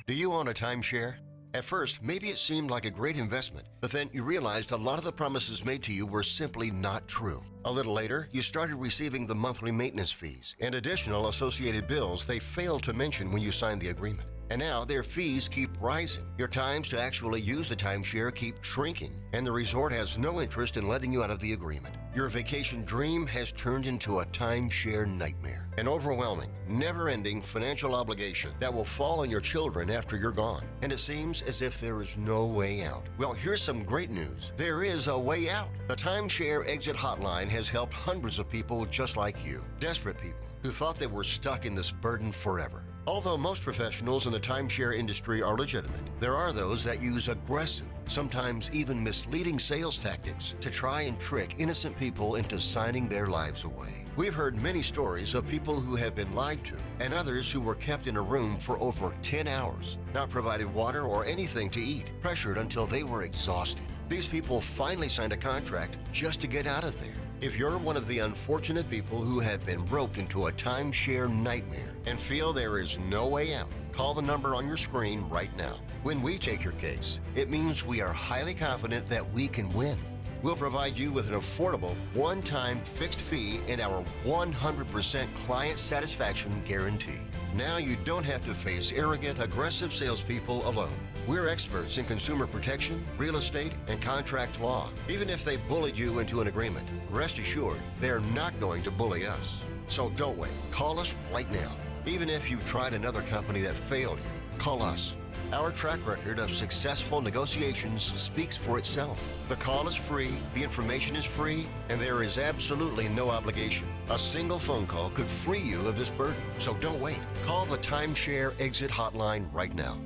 Do you own a timeshare? At first, maybe it seemed like a great investment, but then you realized a lot of the promises made to you were simply not true. A little later, you started receiving the monthly maintenance fees and additional associated bills they failed to mention when you signed the agreement. And now their fees keep rising. Your times to actually use the timeshare keep shrinking, and the resort has no interest in letting you out of the agreement. Your vacation dream has turned into a timeshare nightmare. An overwhelming, never-ending financial obligation that will fall on your children after you're gone. And it seems as if there is no way out. Well, here's some great news. There is a way out. The Timeshare Exit Hotline has helped hundreds of people just like you. Desperate people who thought they were stuck in this burden forever. Although most professionals in the timeshare industry are legitimate, there are those that use aggressive, sometimes even misleading sales tactics to try and trick innocent people into signing their lives away. We've heard many stories of people who have been lied to and others who were kept in a room for over 10 hours, not provided water or anything to eat, pressured until they were exhausted. These people finally signed a contract just to get out of there. If you're one of the unfortunate people who have been roped into a timeshare nightmare and feel there is no way out, call the number on your screen right now. When we take your case, it means we are highly confident that we can win. We'll provide you with an affordable, one-time fixed fee and our 100% client satisfaction guarantee. Now you don't have to face arrogant, aggressive salespeople alone. We're experts in consumer protection, real estate, and contract law. Even if they bullied you into an agreement, rest assured they're not going to bully us. So don't wait. Call us right now. Even if you've tried another company that failed you, call us. Our track record of successful negotiations speaks for itself. The call is free, the information is free, and there is absolutely no obligation. A single phone call could free you of this burden. So don't wait. Call the Timeshare Exit Hotline right now.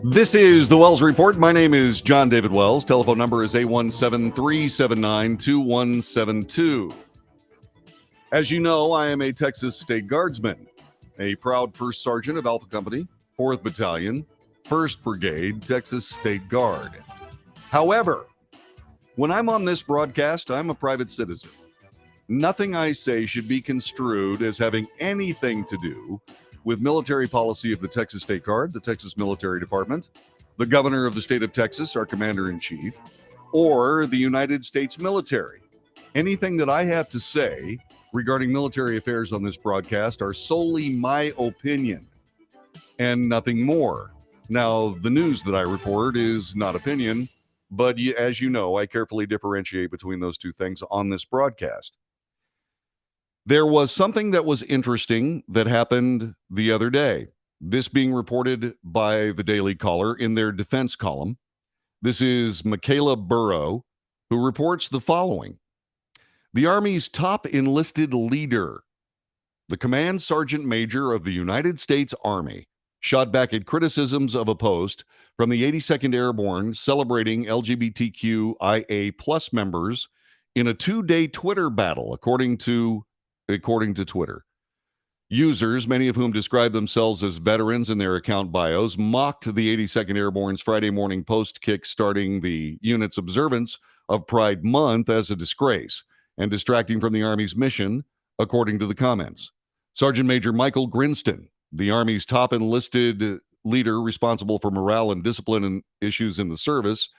This is the Wells Report. My name is John David Wells. Telephone number is 817-379-2172. As you know, I am a Texas State Guardsman, a proud first sergeant of Alpha Company, 4th Battalion, 1st Brigade, Texas State Guard. However, when I'm on this broadcast, I'm a private citizen. Nothing I say should be construed as having anything to do with military policy of the Texas State Guard, the Texas Military Department, the governor of the state of Texas, our commander-in-chief, or the United States military. Anything that I have to say regarding military affairs on this broadcast are solely my opinion and nothing more. Now, the news that I report is not opinion, but as you know, I carefully differentiate between those two things on this broadcast. There was something that was interesting that happened the other day. This being reported by the Daily Caller in their defense column. This is Michaela Burrow, who reports the following. The Army's top enlisted leader, the Command Sergeant Major of the United States Army, shot back at criticisms of a post from the 82nd Airborne celebrating LGBTQIA+ members in a 2-day Twitter battle, according to Twitter. Users, many of whom describe themselves as veterans in their account bios, mocked the 82nd Airborne's Friday morning post kick-starting the unit's observance of Pride Month as a disgrace and distracting from the Army's mission, according to the comments. Sergeant Major Michael Grinston, the Army's top enlisted leader responsible for morale and discipline and issues in the service,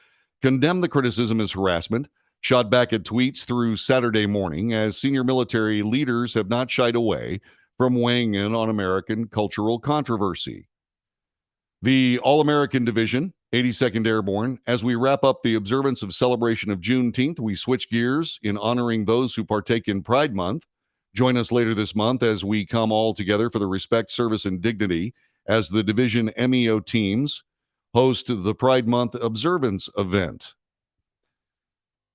condemned the criticism as harassment, shot back at tweets through Saturday morning as senior military leaders have not shied away from weighing in on American cultural controversy. The All-American Division, 82nd Airborne, as we wrap up the observance of celebration of Juneteenth, we switch gears in honoring those who partake in Pride Month. Join us later this month as we come all together for the Respect, Service, and Dignity as the Division MEO teams host the Pride Month observance event.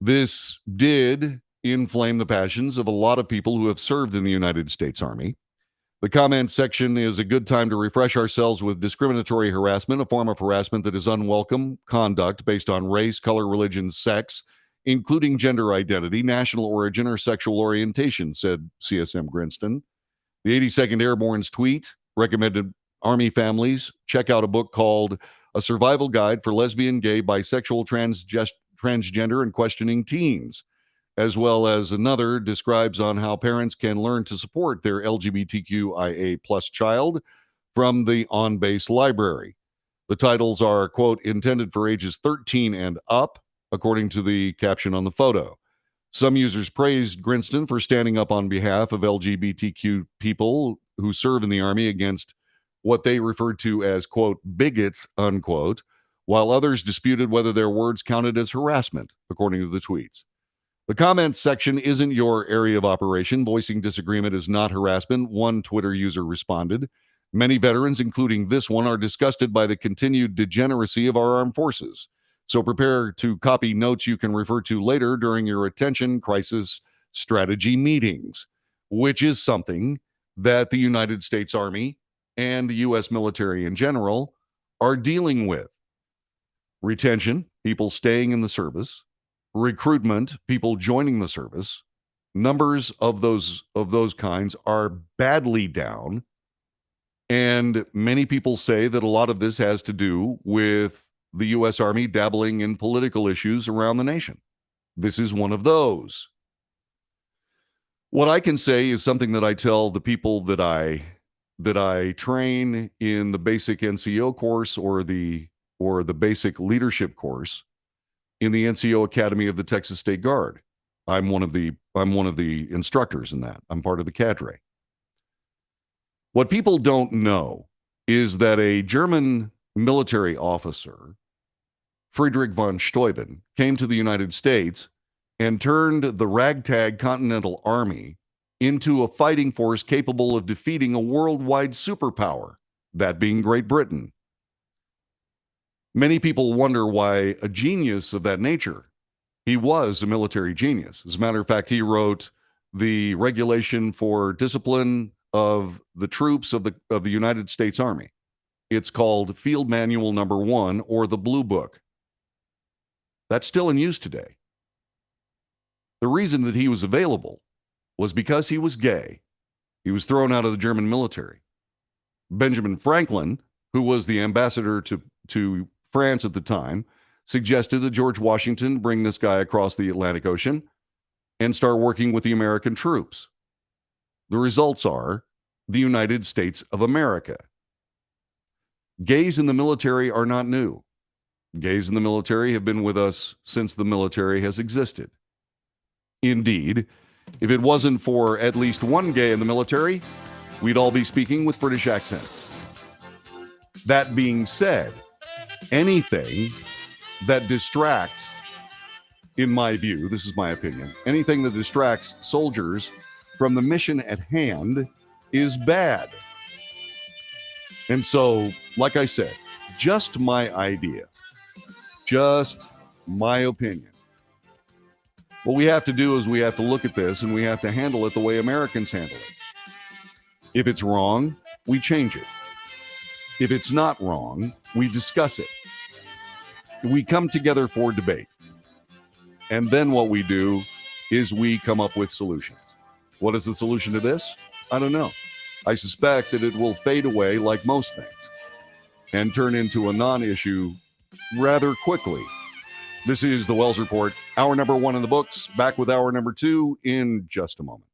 This did inflame the passions of a lot of people who have served in the United States Army. The comment section is a good time to refresh ourselves with discriminatory harassment, a form of harassment that is unwelcome conduct based on race, color, religion, sex, including gender identity, national origin, or sexual orientation, said CSM Grinston. The 82nd Airborne's tweet recommended Army families, check out a book called A Survival Guide for Lesbian, Gay, Bisexual, Transgender, and Questioning Teens, as well as another describes on how parents can learn to support their LGBTQIA plus child from the On Base Library. The titles are, quote, intended for ages 13 and up, according to the caption on the photo. Some users praised Grinston for standing up on behalf of LGBTQ people who serve in the Army against what they referred to as, quote, bigots, unquote, while others disputed whether their words counted as harassment, according to the tweets. The comments section isn't your area of operation. Voicing disagreement is not harassment, one Twitter user responded. Many veterans, including this one, are disgusted by the continued degeneracy of our armed forces. So prepare to copy notes you can refer to later during your attention crisis strategy meetings, which is something that the United States Army and the U.S. military in general are dealing with. Retention, people staying in the service. Recruitment, people joining the service. Numbers of those kinds are badly down. And many people say that a lot of this has to do with the U.S. Army dabbling in political issues around the nation. This is one of those. What I can say is something that I tell the people that I train in the basic NCO course or the basic leadership course in the NCO Academy of the Texas State Guard. I'm one of the instructors in that. I'm part of the cadre. What people don't know is that a German military officer, Friedrich von Steuben, came to the United States and turned the ragtag Continental Army into a fighting force capable of defeating a worldwide superpower, that being Great Britain. Many people wonder why a genius of that nature. He was a military genius. As a matter of fact, he wrote the regulation for discipline of the troops of the United States Army. It's called Field Manual Number 1, or the Blue Book. That's still in use today. The reason that he was available was because he was gay. He was thrown out of the German military. Benjamin Franklin, who was the ambassador to France at the time, suggested that George Washington bring this guy across the Atlantic Ocean and start working with the American troops. The results are the United States of America. Gays in the military are not new. Gays in the military have been with us since the military has existed. Indeed, if it wasn't for at least one gay in the military, we'd all be speaking with British accents. That being said, anything that distracts, in my view, this is my opinion, anything that distracts soldiers from the mission at hand is bad. And so, like I said, just my idea, just my opinion. What we have to do is we have to look at this and we have to handle it the way Americans handle it. If it's wrong, we change it. If it's not wrong, we discuss it. We come together for debate. And then what we do is we come up with solutions. What is the solution to this? I don't know. I suspect that it will fade away like most things and turn into a non-issue rather quickly. This is the Wells Report, hour number 1 in the books. Back with hour number 2 in just a moment.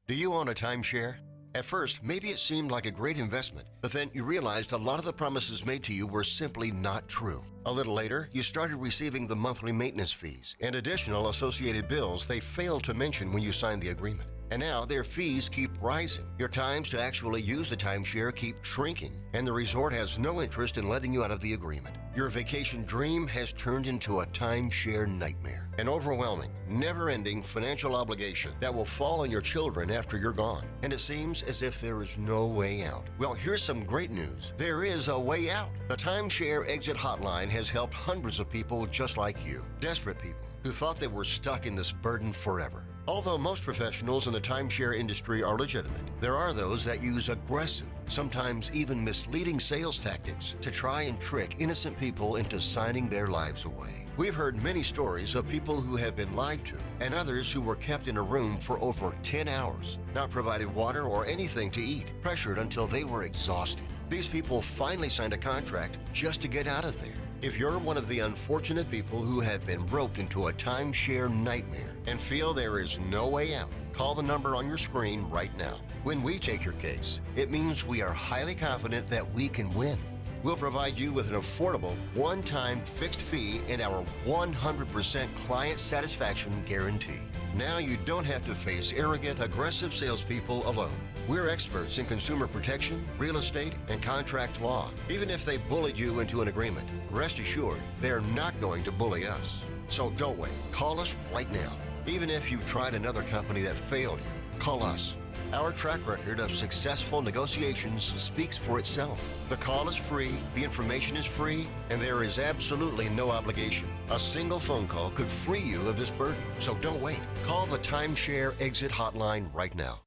Do you own a timeshare? At first, maybe it seemed like a great investment, but then you realized a lot of the promises made to you were simply not true. A little later, you started receiving the monthly maintenance fees and additional associated bills they failed to mention when you signed the agreement. And now their fees keep rising. Your times to actually use the timeshare keep shrinking, and the resort has no interest in letting you out of the agreement. Your vacation dream has turned into a timeshare nightmare. An overwhelming, never-ending financial obligation that will fall on your children after you're gone. And it seems as if there is no way out. Well, here's some great news. There is a way out. The Timeshare Exit Hotline has helped hundreds of people just like you. Desperate people who thought they were stuck in this burden forever. Although most professionals in the timeshare industry are legitimate, there are those that use aggressive, sometimes even misleading sales tactics to try and trick innocent people into signing their lives away. We've heard many stories of people who have been lied to and others who were kept in a room for over 10 hours, not provided water or anything to eat, pressured until they were exhausted. These people finally signed a contract just to get out of there. If you're one of the unfortunate people who have been roped into a timeshare nightmare and feel there is no way out, call the number on your screen right now. When we take your case, it means we are highly confident that we can win. We'll provide you with an affordable, one-time fixed fee and our 100% client satisfaction guarantee. Now you don't have to face arrogant, aggressive salespeople alone. We're experts in consumer protection, real estate, and contract law. Even if they bullied you into an agreement, rest assured they're not going to bully us. So don't wait. Call us right now. Even if you've tried another company that failed you, call us. Our track record of successful negotiations speaks for itself. The call is free, the information is free, and there is absolutely no obligation. A single phone call could free you of this burden. So don't wait. Call the Timeshare Exit Hotline right now.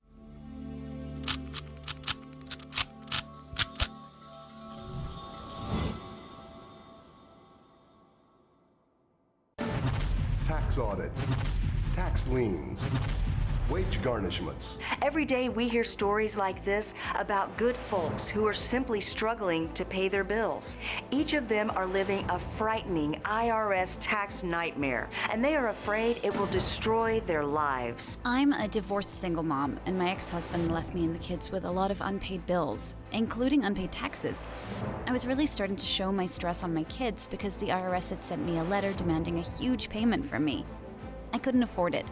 Tax audits, tax liens, wage garnishments. Every day we hear stories like this about good folks who are simply struggling to pay their bills. Each of them are living a frightening IRS tax nightmare, and they are afraid it will destroy their lives. I'm a divorced single mom, and my ex-husband left me and the kids with a lot of unpaid bills, including unpaid taxes. I was really starting to show my stress on my kids because the IRS had sent me a letter demanding a huge payment from me. I couldn't afford it.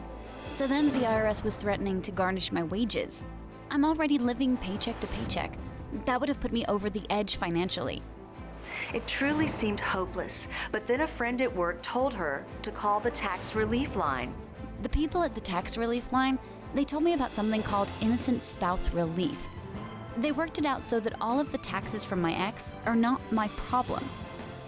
So then the IRS was threatening to garnish my wages. I'm already living paycheck to paycheck. That would have put me over the edge financially. It truly seemed hopeless, but then a friend at work told her to call the tax relief line. The people at the tax relief line, they told me about something called innocent spouse relief. They worked it out so that all of the taxes from my ex are not my problem.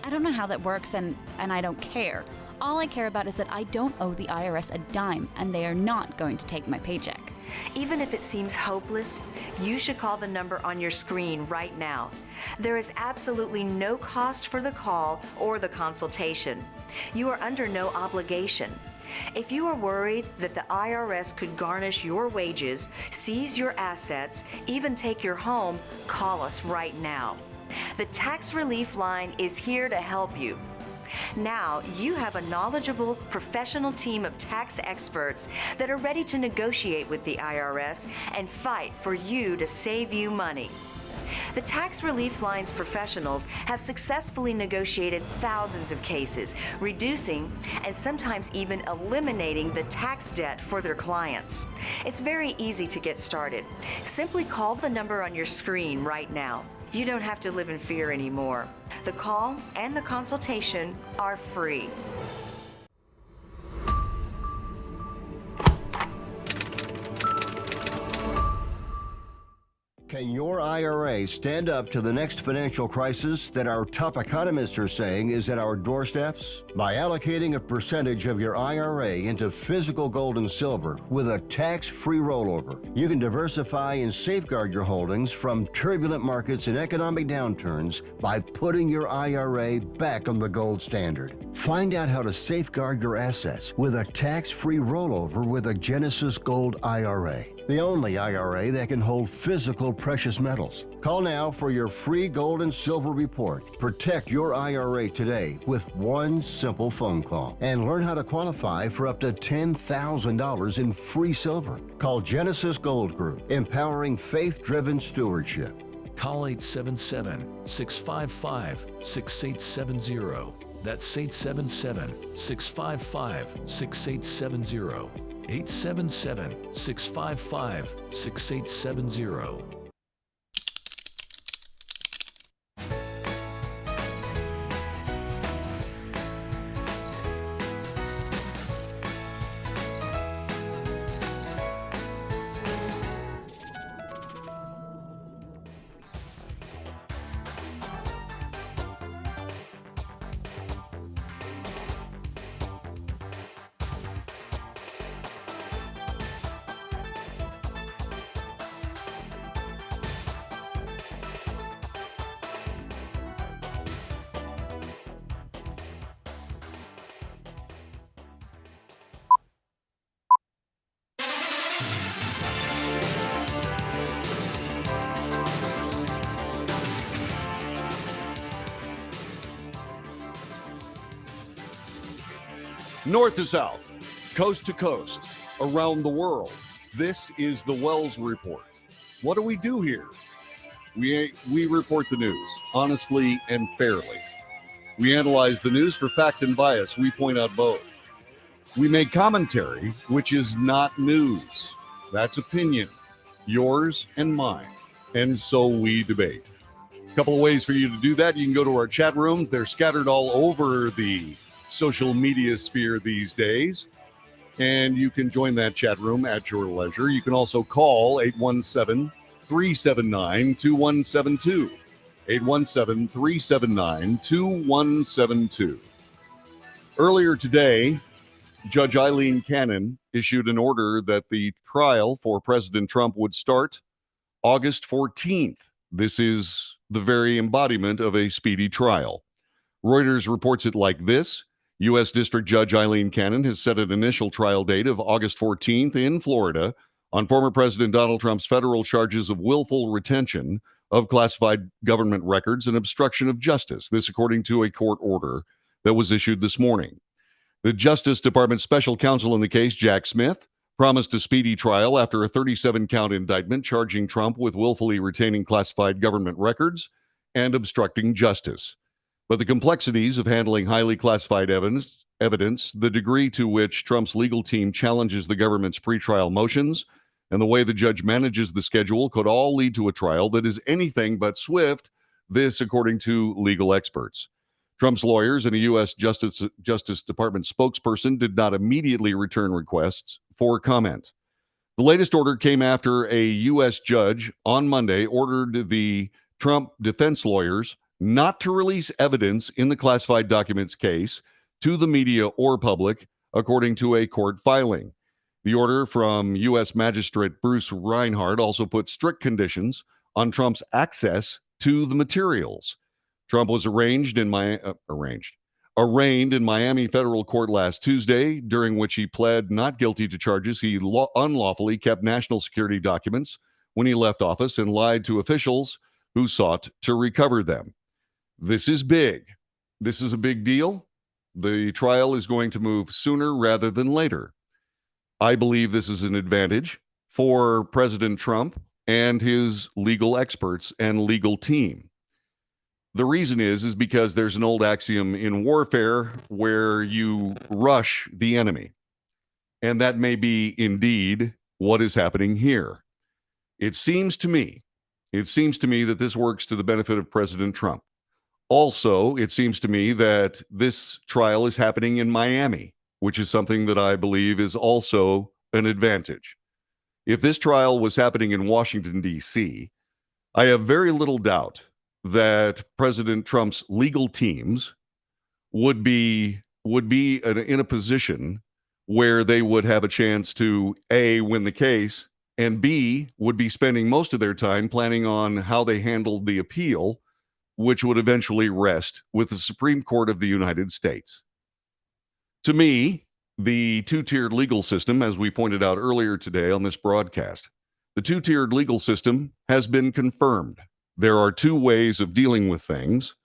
I don't know how that works, and I don't care. All I care about is that I don't owe the IRS a dime, and they are not going to take my paycheck. Even if it seems hopeless, you should call the number on your screen right now. There is absolutely no cost for the call or the consultation. You are under no obligation. If you are worried that the IRS could garnish your wages, seize your assets, even take your home, call us right now. The Tax Relief Line is here to help you. Now, you have a knowledgeable, professional team of tax experts that are ready to negotiate with the IRS and fight for you to save you money. The Tax Relief Line's professionals have successfully negotiated thousands of cases, reducing and sometimes even eliminating the tax debt for their clients. It's very easy to get started. Simply call the number on your screen right now. You don't have to live in fear anymore. The call and the consultation are free. Can your IRA stand up to the next financial crisis that our top economists are saying is at our doorsteps? By allocating a percentage of your IRA into physical gold and silver with a tax-free rollover, you can diversify and safeguard your holdings from turbulent markets and economic downturns by putting your IRA back on the gold standard. Find out how to safeguard your assets with a tax-free rollover with a Genesis Gold IRA, the only IRA that can hold physical precious metals. Call now for your free gold and silver report. Protect your IRA today with one simple phone call and learn how to qualify for up to $10,000 in free silver. Call Genesis Gold Group, empowering faith-driven stewardship. Call 877-655-6870. That's 877-655-6870. 877-655-6870. North to south, coast to coast, around the world. This is the Wells Report. What do we do here? We report the news honestly and fairly. We analyze the news for fact and bias. We point out both. We make commentary, which is not news. That's opinion, yours and mine. And so we debate. A couple of ways for you to do that. You can go to our chat rooms. They're scattered all over the social media sphere these days. And you can join that chat room at your leisure. You can also call 817-379-2172. 817-379-2172. Earlier today, Judge Eileen Cannon issued an order that the trial for President Trump would start August 14th. This is the very embodiment of a speedy trial. Reuters reports it like this. U.S. District Judge Eileen Cannon has set an initial trial date of August 14th in Florida on former President Donald Trump's federal charges of willful retention of classified government records and obstruction of justice. This according to a court order that was issued this morning. The Justice Department special counsel in the case, Jack Smith, promised a speedy trial after a 37-count indictment charging Trump with willfully retaining classified government records and obstructing justice. But the complexities of handling highly classified evidence, the degree to which Trump's legal team challenges the government's pretrial motions, and the way the judge manages the schedule could all lead to a trial that is anything but swift, this according to legal experts. Trump's lawyers and a U.S. Justice Department spokesperson did not immediately return requests for comment. The latest order came after a U.S. judge on Monday ordered the Trump defense lawyers not to release evidence in the classified documents case to the media or public, according to a court filing. The order from U.S. Magistrate Bruce Reinhardt also put strict conditions on Trump's access to the materials. Trump was arraigned in Miami federal court last Tuesday, during which he pled not guilty to charges he unlawfully kept national security documents when he left office and lied to officials who sought to recover them. This is big. This is a big deal. The trial is going to move sooner rather than later. I believe this is an advantage for President Trump and his legal experts and legal team. The reason is because there's an old axiom in warfare where you rush the enemy. And that may be indeed what is happening here. It seems to me that this works to the benefit of President Trump. Also, it seems to me that this trial is happening in Miami, which is something that I believe is also an advantage. If this trial was happening in Washington, D.C., I have very little doubt that President Trump's legal teams would be in a position where they would have a chance to, A, win the case, and B, would be spending most of their time planning on how they handled the appeal, which would eventually rest with the Supreme Court of the United States. To me, the two-tiered legal system, as we pointed out earlier today on this broadcast, the two-tiered legal system has been confirmed. There are two ways of dealing with things.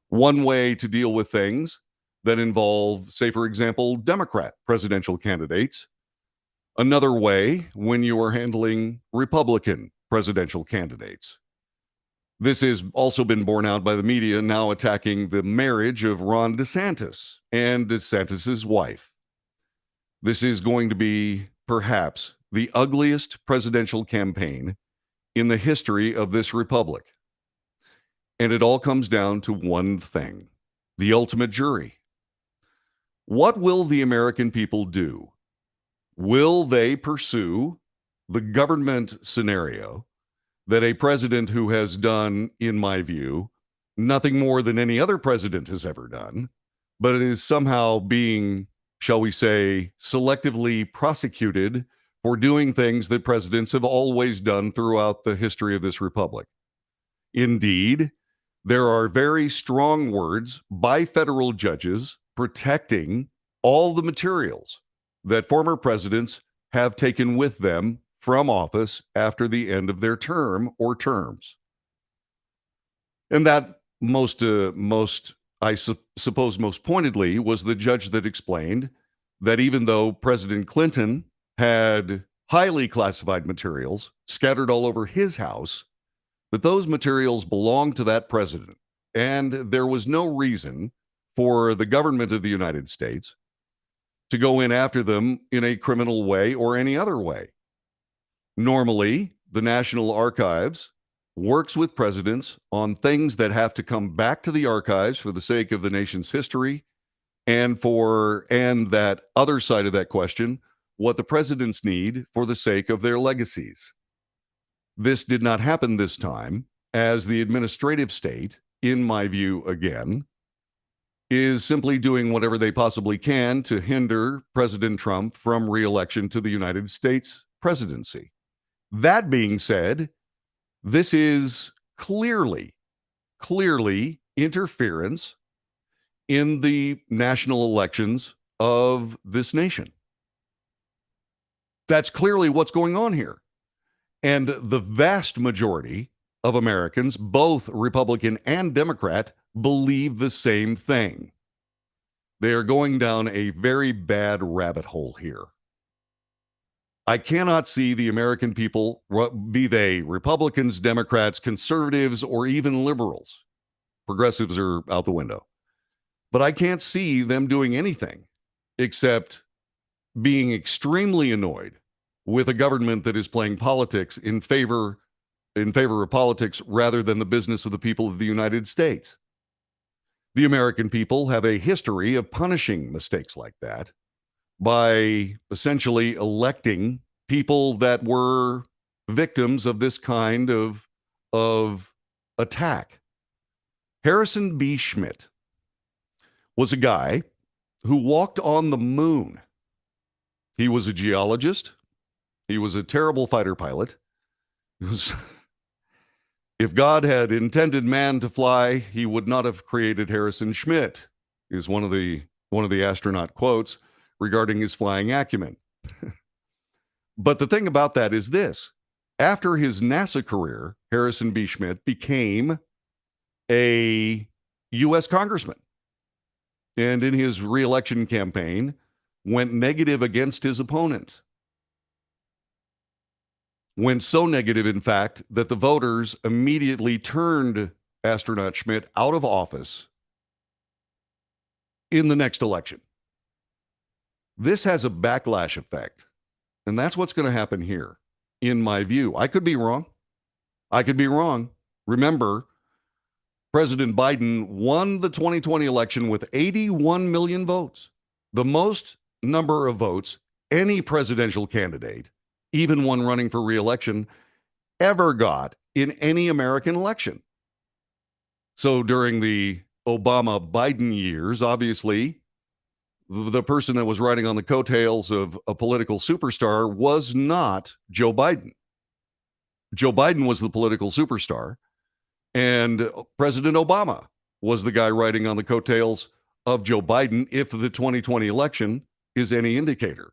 One way to deal with things that involve, say, for example, Democrat presidential candidates. Another way when you are handling Republican presidential candidates. This has also been borne out by the media now attacking the marriage of Ron DeSantis and DeSantis' wife. This is going to be perhaps the ugliest presidential campaign in the history of this republic. And it all comes down to one thing, the ultimate jury. What will the American people do? Will they pursue the government scenario that a president who has done, in my view, nothing more than any other president has ever done, but it is somehow being, shall we say, selectively prosecuted for doing things that presidents have always done throughout the history of this republic? Indeed, there are very strong words by federal judges protecting all the materials that former presidents have taken with them from office after the end of their term or terms. And that most pointedly was the judge that explained that even though President Clinton had highly classified materials scattered all over his house, that those materials belonged to that president. And there was no reason for the government of the United States to go in after them in a criminal way or any other way. Normally, the National Archives works with presidents on things that have to come back to the archives for the sake of the nation's history, and that other side of that question, what the presidents need for the sake of their legacies. This did not happen this time, as the administrative state, in my view again, is simply doing whatever they possibly can to hinder President Trump from re-election to the United States presidency. That being said, this is clearly interference in the national elections of this nation. That's clearly what's going on here. And the vast majority of Americans, both Republican and Democrat, believe the same thing. They are going down a very bad rabbit hole here. I cannot see the American people, be they Republicans, Democrats, conservatives, or even liberals. Progressives are out the window. But I can't see them doing anything except being extremely annoyed with a government that is playing politics in favor of politics rather than the business of the people of the United States. The American people have a history of punishing mistakes like that by essentially electing people that were victims of this kind of attack. Harrison B. Schmitt was a guy who walked on the moon. He was a geologist. He was a terrible fighter pilot. If God had intended man to fly, he would not have created Harrison Schmitt, is one of the astronaut quotes regarding his flying acumen. But the thing about that is this. After his NASA career, Harrison B. Schmitt became a U.S. congressman. And in his re-election campaign, went negative against his opponent. Went so negative, in fact, that the voters immediately turned astronaut Schmitt out of office in the next election. This has a backlash effect, and that's what's going to happen here, in my view. I could be wrong. Remember, President Biden won the 2020 election with 81 million votes, the most number of votes any presidential candidate, even one running for re-election, ever got in any American election. So during the Obama-Biden years, obviously, the person that was riding on the coattails of a political superstar was not Joe Biden. Joe Biden was the political superstar, and President Obama was the guy riding on the coattails of Joe Biden, if the 2020 election is any indicator.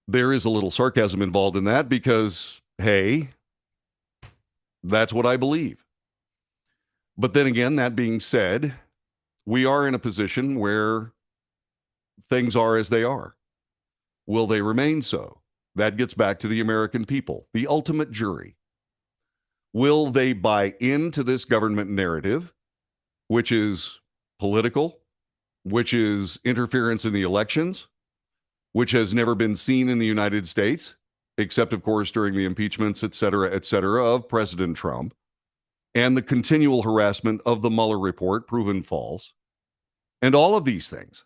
There is a little sarcasm involved in that because, hey, that's what I believe. But then again, that being said, we are in a position where things are as they are. Will they remain so? That gets back to the American people, the ultimate jury. Will they buy into this government narrative, which is political, which is interference in the elections, which has never been seen in the United States, except, of course, during the impeachments, et cetera, of President Trump, and the continual harassment of the Mueller report proven false, and all of these things?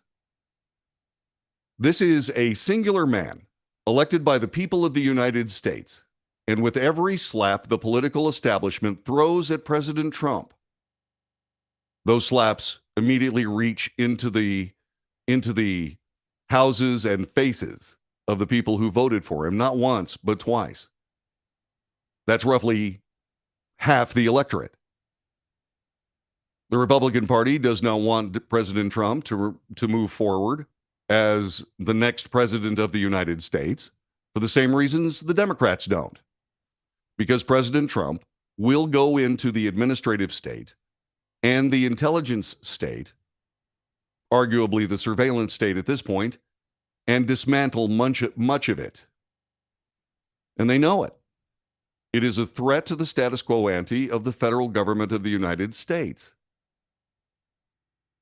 This is a singular man elected by the people of the United States, and with every slap the political establishment throws at President Trump, those slaps immediately reach into the houses and faces of the people who voted for him, not once, but twice. That's roughly half the electorate. The Republican Party does not want President Trump to move forward as the next president of the United States for the same reasons the Democrats don't. Because President Trump will go into the administrative state and the intelligence state arguably the surveillance state at this point, and dismantle much of it. And they know it. It is a threat to the status quo ante of the federal government of the United States.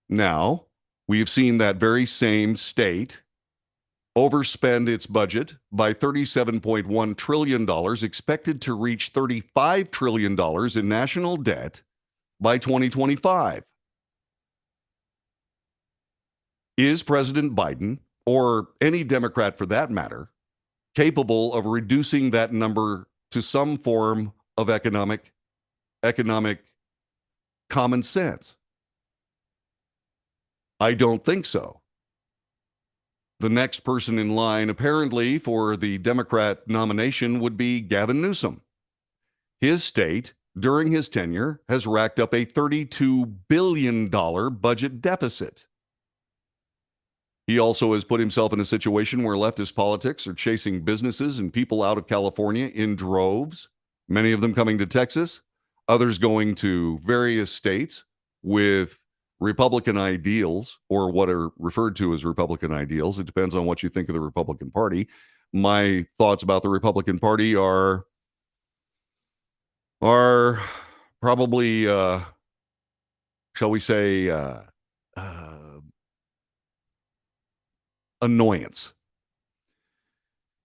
Now, we've seen that very same state overspend its budget by $37.1 trillion, expected to reach $35 trillion in national debt by 2025. Is President Biden, or any Democrat for that matter, capable of reducing that number to some form of economic common sense? I don't think so. The next person in line, apparently, for the Democrat nomination would be Gavin Newsom. His state, during his tenure, has racked up a $32 billion budget deficit. He also has put himself in a situation where leftist politics are chasing businesses and people out of California in droves, many of them coming to Texas, others going to various states with Republican ideals, or what are referred to as Republican ideals. It depends on what you think of the Republican Party. My thoughts about the Republican Party are probably, shall we say, annoyance.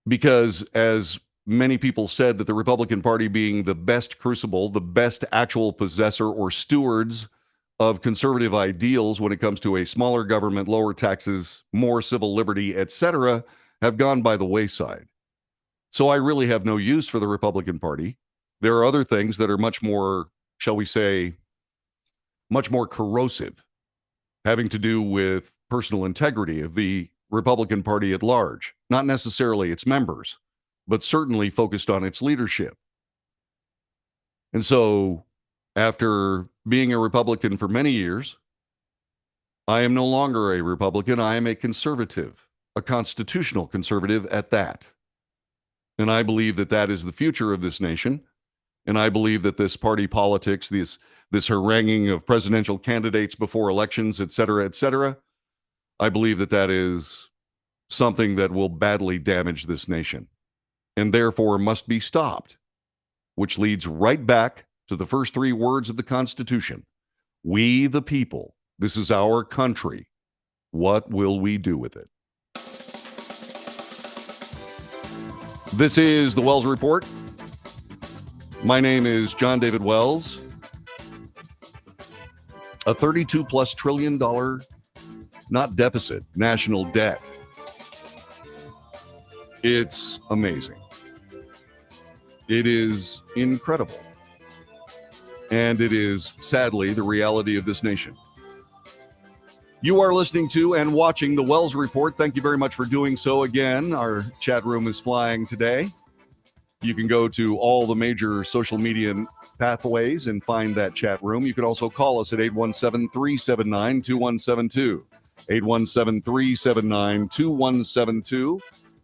Because as many people said, that the Republican Party, being the best crucible, the best actual possessor or stewards of conservative ideals when it comes to a smaller government, lower taxes, more civil liberty, etc., have gone by the wayside. So I really have no use for the Republican Party. There are other things that are much more, shall we say, much more corrosive, having to do with personal integrity of the Republican Party at large, not necessarily its members, but certainly focused on its leadership. And so, after being a Republican for many years, I am no longer a Republican. I am a conservative, a constitutional conservative at that. And I believe that that is the future of this nation. And I believe that this party politics, this haranguing of presidential candidates before elections, et cetera, I believe that that is something that will badly damage this nation and therefore must be stopped, which leads right back to the first three words of the Constitution. We the people, this is our country. What will we do with it? This is the Wells Report. My name is John David Wells. A $32+ trillion, not deficit, national debt. It's amazing. It is incredible. And it is, sadly, the reality of this nation. You are listening to and watching the Wells Report. Thank you very much for doing so. Again, our chat room is flying today. You can go to all the major social media pathways and find that chat room. You can also call us at 817-379-2172. 817-379-2172.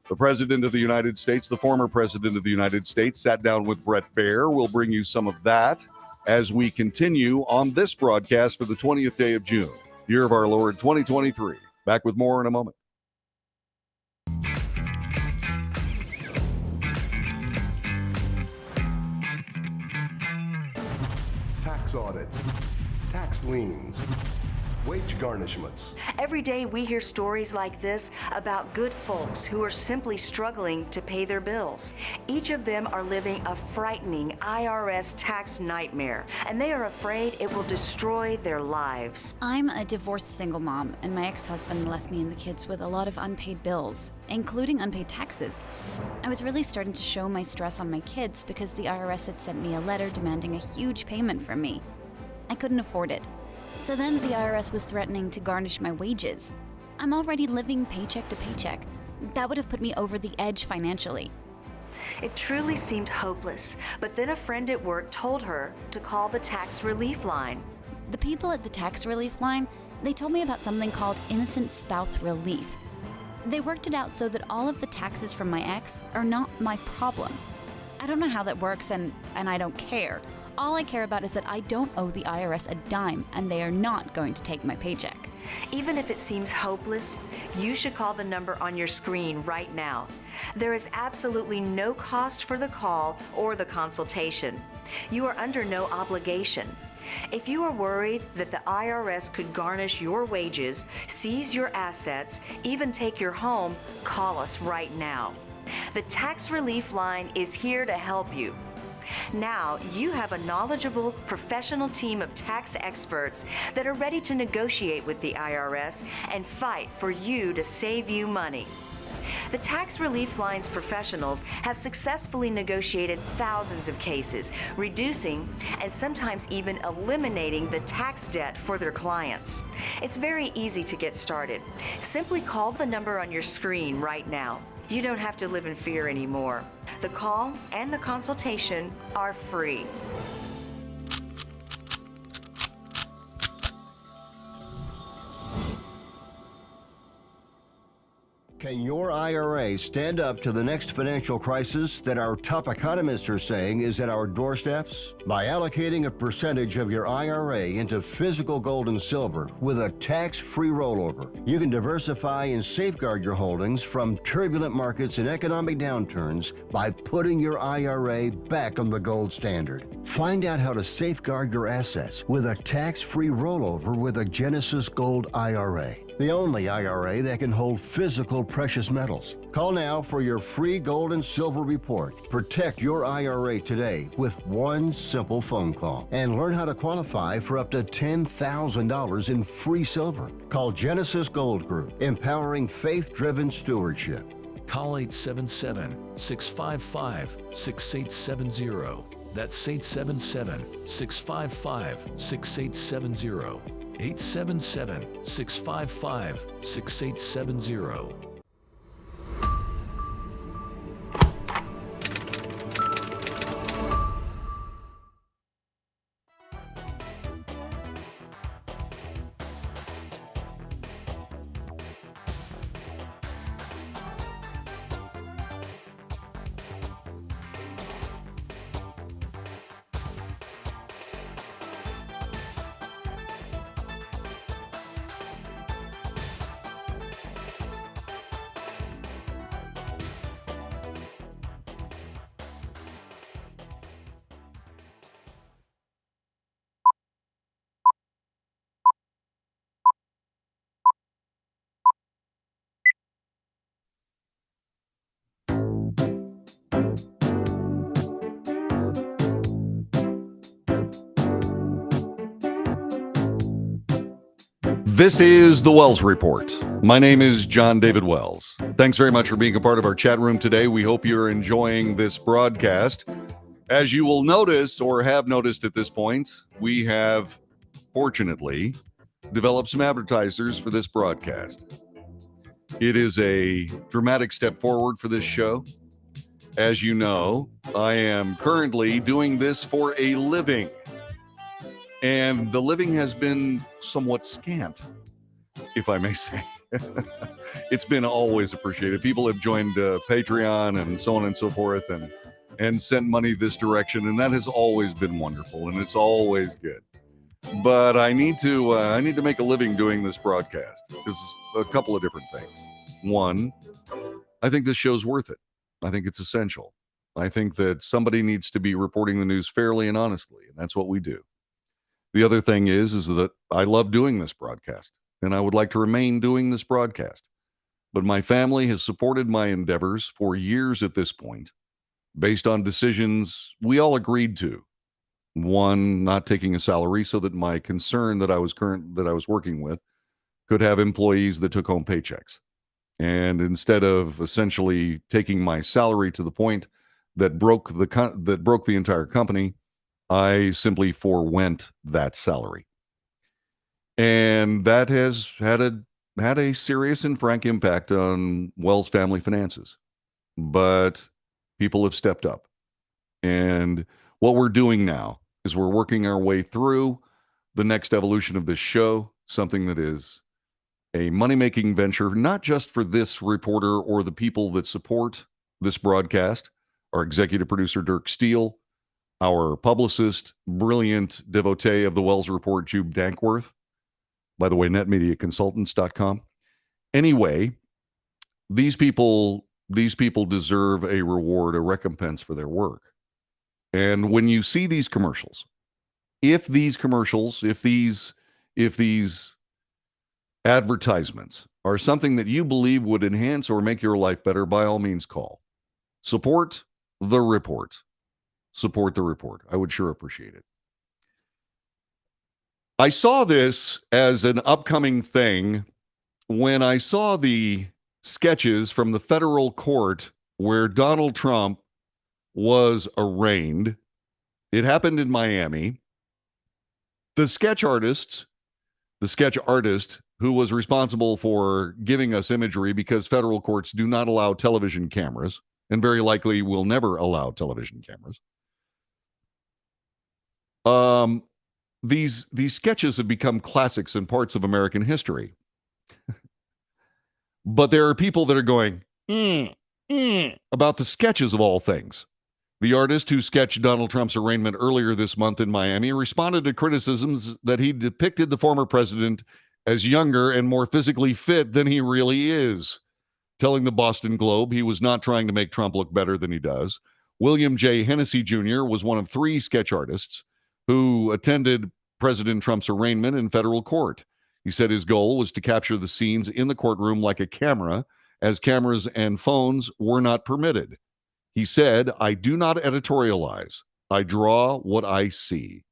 The President of the United States, the former President of the United States, sat down with Bret Baier. We'll bring you some of that as we continue on this broadcast for the 20th day of June, year of our Lord 2023. Back with more in a moment. Tax audits, tax liens, wage garnishments. Every day we hear stories like this about good folks who are simply struggling to pay their bills. Each of them are living a frightening IRS tax nightmare, and they are afraid it will destroy their lives. I'm a divorced single mom, and my ex-husband left me and the kids with a lot of unpaid bills, including unpaid taxes. I was really starting to show my stress on my kids because the IRS had sent me a letter demanding a huge payment from me. I couldn't afford it. So then the IRS was threatening to garnish my wages. I'm already living paycheck to paycheck. That would have put me over the edge financially. It truly seemed hopeless, but then a friend at work told her to call the tax relief line. The people at the tax relief line, they told me about something called innocent spouse relief. They worked it out so that all of the taxes from my ex are not my problem. I don't know how that works, and I don't care. All I care about is that I don't owe the IRS a dime, and they are not going to take my paycheck. Even if it seems hopeless, you should call the number on your screen right now. There is absolutely no cost for the call or the consultation. You are under no obligation. If you are worried that the IRS could garnish your wages, seize your assets, even take your home, call us right now. The Tax Relief Line is here to help you. Now, you have a knowledgeable, professional team of tax experts that are ready to negotiate with the IRS and fight for you to save you money. The Tax Relief Line's professionals have successfully negotiated thousands of cases, reducing and sometimes even eliminating the tax debt for their clients. It's very easy to get started. Simply call the number on your screen right now. You don't have to live in fear anymore. The call and the consultation are free. Can your IRA stand up to the next financial crisis that our top economists are saying is at our doorsteps? By allocating a percentage of your IRA into physical gold and silver with a tax-free rollover, you can diversify and safeguard your holdings from turbulent markets and economic downturns by putting your IRA back on the gold standard. Find out how to safeguard your assets with a tax-free rollover with a Genesis Gold IRA. The only IRA that can hold physical precious metals. Call now for your free gold and silver report. Protect your IRA today with one simple phone call and learn how to qualify for up to $10,000 in free silver. Call Genesis Gold Group, empowering faith-driven stewardship. Call 877-655-6870. That's 877-655-6870. 877-655-6870. This is the Wells Report. My name is John David Wells. Thanks very much for being a part of our chat room today. We hope you're enjoying this broadcast. As you will notice or have noticed at this point, we have, fortunately, developed some advertisers for this broadcast. It is a dramatic step forward for this show. As you know, I am currently doing this for a living. And the living has been somewhat scant, if I may say. It's been always appreciated. People have joined Patreon and so on and so forth and sent money this direction. And that has always been wonderful. And it's always good. But I need to make a living doing this broadcast. There's a couple of different things. One, I think this show's worth it. I think it's essential. I think that somebody needs to be reporting the news fairly and honestly. And that's what we do. The other thing is that I love doing this broadcast, and I would like to remain doing this broadcast. But my family has supported my endeavors for years at this point, based on decisions we all agreed to. One, not taking a salary so that my concern that I was working with could have employees that took home paychecks. And instead of essentially taking my salary to the point that broke the entire company, I simply forwent that salary. And that has had a serious and frank impact on Wells family finances. But people have stepped up. And what we're doing now is we're working our way through the next evolution of this show, something that is a money-making venture, not just for this reporter or the people that support this broadcast, our executive producer, Dirk Steele, our publicist, brilliant devotee of the Wells Report, Jube Dankworth, By the way, netmediaconsultants.com. Anyway, these people deserve a reward, a recompense for their work. And when you see these commercials, if these advertisements are something that you believe would enhance or make your life better, by all means call. Support the report. Support the report. I would sure appreciate it. I saw this as an upcoming thing when I saw the sketches from the federal court where Donald Trump was arraigned. It happened in Miami. The sketch artist who was responsible for giving us imagery, because federal courts do not allow television cameras and very likely will never allow television cameras. These sketches have become classics in parts of American history. But there are people that are going, about the sketches of all things. The artist who sketched Donald Trump's arraignment earlier this month in Miami responded to criticisms that he depicted the former president as younger and more physically fit than he really is, telling the Boston Globe he was not trying to make Trump look better than he does. William J. Hennessy Jr. was one of 3 sketch artists who attended President Trump's arraignment in federal court. He said his goal was to capture the scenes in the courtroom like a camera, as cameras and phones were not permitted. He said, "I do not editorialize. I draw what I see."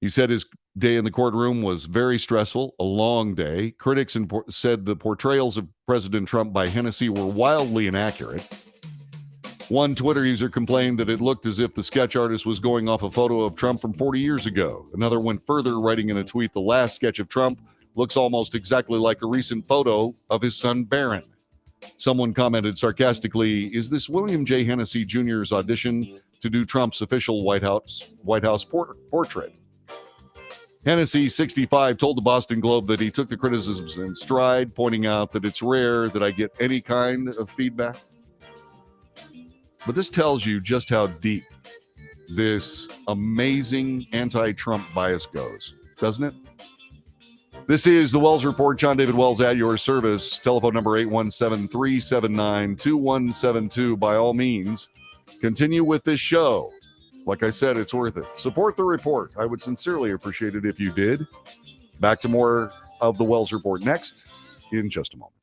He said his day in the courtroom was very stressful, a long day. Critics said the portrayals of President Trump by Hennessy were wildly inaccurate. One Twitter user complained that it looked as if the sketch artist was going off a photo of Trump from 40 years ago. Another went further, writing in a tweet, "The last sketch of Trump looks almost exactly like the recent photo of his son Barron." Someone commented sarcastically, "Is this William J. Hennessy Jr.'s audition to do Trump's official White House portrait?" Hennessy, 65, told the Boston Globe that he took the criticisms in stride, pointing out that it's rare that I get any kind of feedback. But this tells you just how deep this amazing anti-Trump bias goes, doesn't it? This is the Wells Report. John David Wells at your service. Telephone number 817-379-2172. By all means, continue with this show. Like I said, it's worth it. Support the report. I would sincerely appreciate it if you did. Back to more of the Wells Report next in just a moment.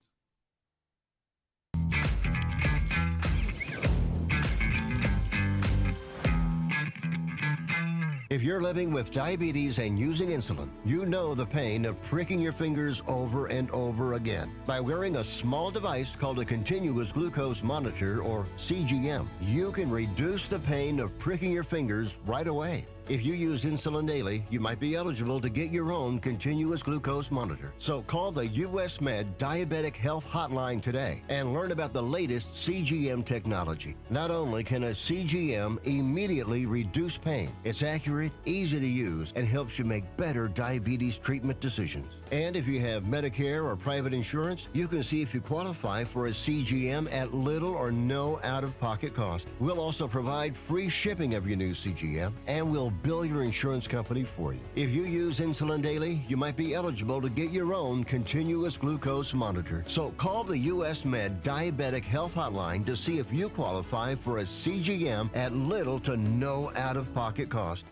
If you're living with diabetes and using insulin, you know the pain of pricking your fingers over and over again. By wearing a small device called a continuous glucose monitor, or CGM, you can reduce the pain of pricking your fingers right away. If you use insulin daily, you might be eligible to get your own continuous glucose monitor. So call the US Med Diabetic Health Hotline today and learn about the latest CGM technology. Not only can a CGM immediately reduce pain, it's accurate, easy to use, and helps you make better diabetes treatment decisions. And if you have Medicare or private insurance, you can see if you qualify for a CGM at little or no out-of-pocket cost. We'll also provide free shipping of your new CGM, and we'll bill your insurance company for you. If you use insulin daily, you might be eligible to get your own continuous glucose monitor. So call the US Med Diabetic Health Hotline to see if you qualify for a CGM at little to no out-of-pocket cost.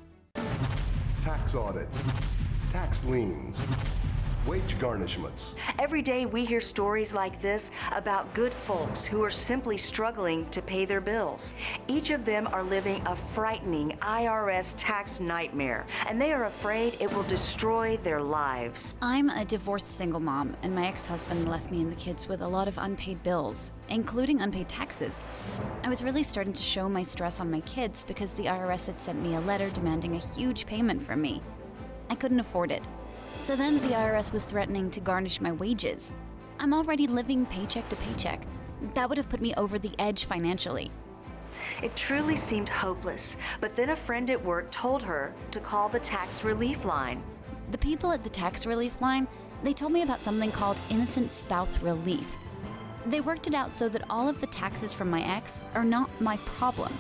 Tax audits, tax liens, wage garnishments. Every day we hear stories like this about good folks who are simply struggling to pay their bills. Each of them are living a frightening IRS tax nightmare, and they are afraid it will destroy their lives. I'm a divorced single mom, and my ex-husband left me and the kids with a lot of unpaid bills, including unpaid taxes. I was really starting to show my stress on my kids because the IRS had sent me a letter demanding a huge payment from me. I couldn't afford it. So then the IRS was threatening to garnish my wages. I'm already living paycheck to paycheck. That would have put me over the edge financially. It truly seemed hopeless, but then a friend at work told her to call the tax relief line. The people at the tax relief line, they told me about something called innocent spouse relief. They worked it out so that all of the taxes from my ex are not my problem.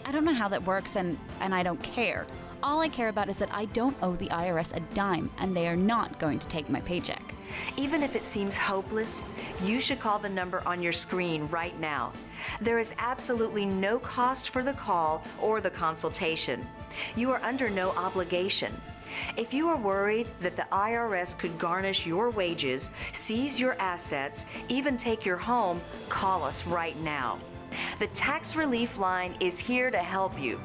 I don't know how that works, and I don't care. All I care about is that I don't owe the IRS a dime, and they are not going to take my paycheck. Even if it seems hopeless, you should call the number on your screen right now. There is absolutely no cost for the call or the consultation. You are under no obligation. If you are worried that the IRS could garnish your wages, seize your assets, even take your home, call us right now. The Tax Relief Line is here to help you.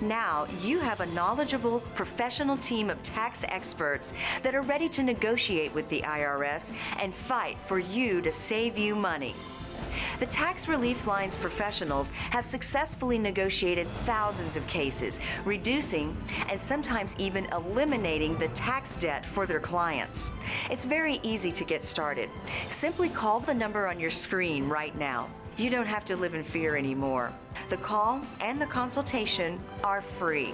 Now, you have a knowledgeable, professional team of tax experts that are ready to negotiate with the IRS and fight for you to save you money. The Tax Relief Line's professionals have successfully negotiated thousands of cases, reducing and sometimes even eliminating the tax debt for their clients. It's very easy to get started. Simply call the number on your screen right now. You don't have to live in fear anymore. The call and the consultation are free.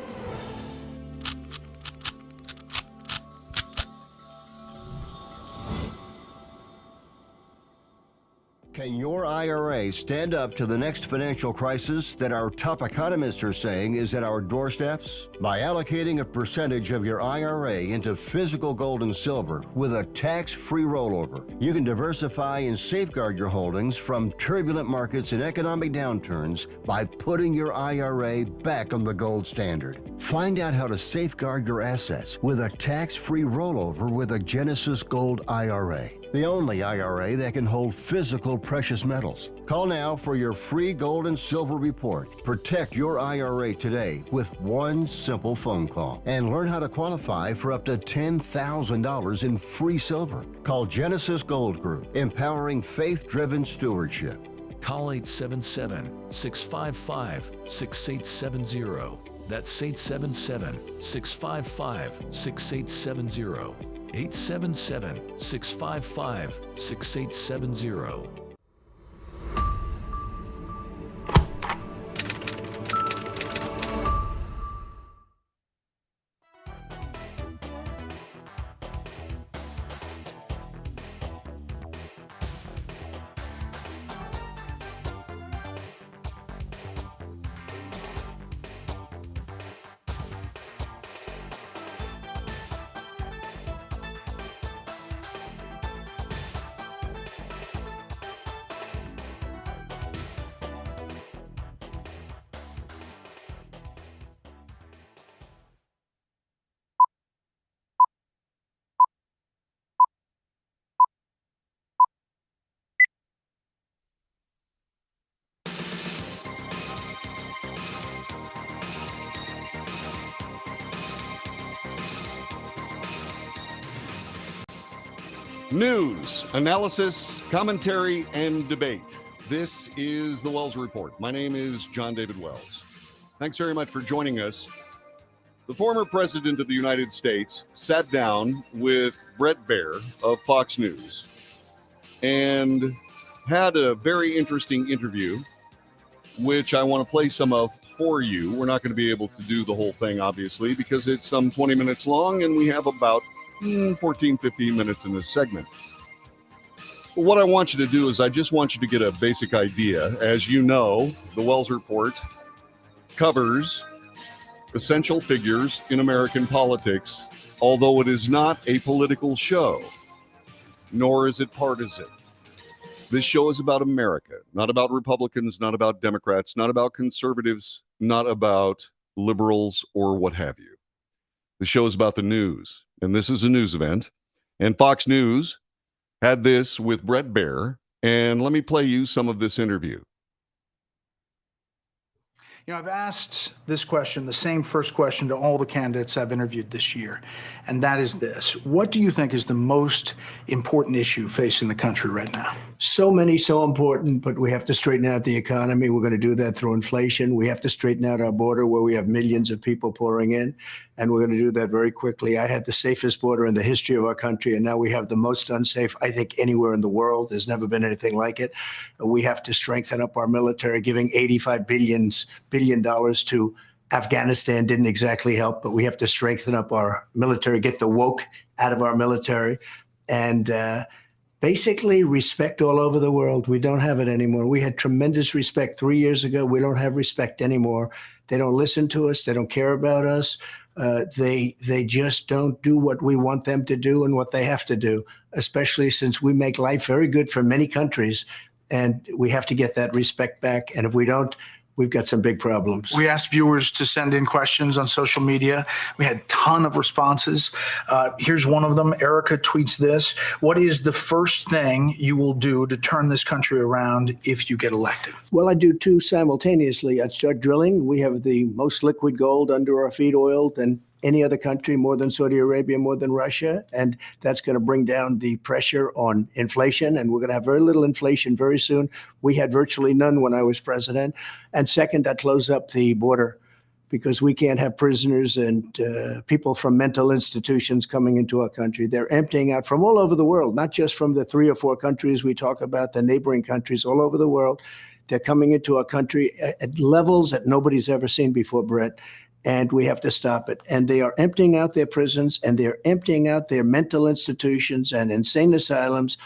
Can your IRA stand up to the next financial crisis that our top economists are saying is at our doorsteps? By allocating a percentage of your IRA into physical gold and silver with a tax-free rollover, you can diversify and safeguard your holdings from turbulent markets and economic downturns by putting your IRA back on the gold standard. Find out how to safeguard your assets with a tax-free rollover with a Genesis Gold IRA, the only IRA that can hold physical precious metals. Call now for your free gold and silver report. Protect your IRA today with one simple phone call and learn how to qualify for up to $10,000 in free silver. Call Genesis Gold Group, empowering faith-driven stewardship. Call 877-655-6870. That's 877-655-6870. 877-655-6870. News, analysis, commentary, and debate. This is the Wells Report. My name is John David Wells. Thanks very much for joining us. The former president of the United States sat down with Bret Baier of Fox News and had a very interesting interview, which I want to play some of for you. We're not going to be able to do the whole thing, obviously, because it's some 20 minutes long, and we have about 14, 15 minutes in this segment. But what I want you to do is I just want you to get a basic idea. As you know, the Wells Report covers essential figures in American politics, although it is not a political show, nor is it partisan. This show is about America, not about Republicans, not about Democrats, not about conservatives, not about liberals or what have you. The show is about the news, and this is a news event. And Fox News had this with Bret Baier, and let me play you some of this interview. You know, I've asked this question, the same first question, to all the candidates I've interviewed this year, and that is this: what do you think is the most important issue facing the country right now? So many, so important, but we have to straighten out the economy. We're going to do that through inflation. We have to straighten out our border where we have millions of people pouring in, and we're going to do that very quickly. I had the safest border in the history of our country, and now we have the most unsafe, I think, anywhere in the world. There's never been anything like it. We have to strengthen up our military. Giving $85 billion to Afghanistan didn't exactly help, but we have to strengthen up our military, get the woke out of our military, and basically respect all over the world. We don't have it anymore. We had tremendous respect 3 years ago. We don't have respect anymore. They don't listen to us. They don't care about us. They just don't do what we want them to do and what they have to do, especially since we make life very good for many countries. And we have to get that respect back. And if we don't, we've got some big problems. We asked viewers to send in questions on social media. We had a ton of responses. Here's one of them. Erica tweets this: what is the first thing you will do to turn this country around if you get elected? Well, I do two simultaneously. I'd start drilling. We have the most liquid gold under our feet, oil, than any other country, more than Saudi Arabia, more than Russia. And that's going to bring down the pressure on inflation. And we're going to have very little inflation very soon. We had virtually none when I was president. And second, I'd close up the border, because we can't have prisoners and people from mental institutions coming into our country. They're emptying out from all over the world, not just from the 3 or 4 countries we talk about, the neighboring countries all over the world. They're coming into our country at levels that nobody's ever seen before, Brett. And we have to stop it. And they are emptying out their prisons, and they're emptying out their mental institutions and insane asylums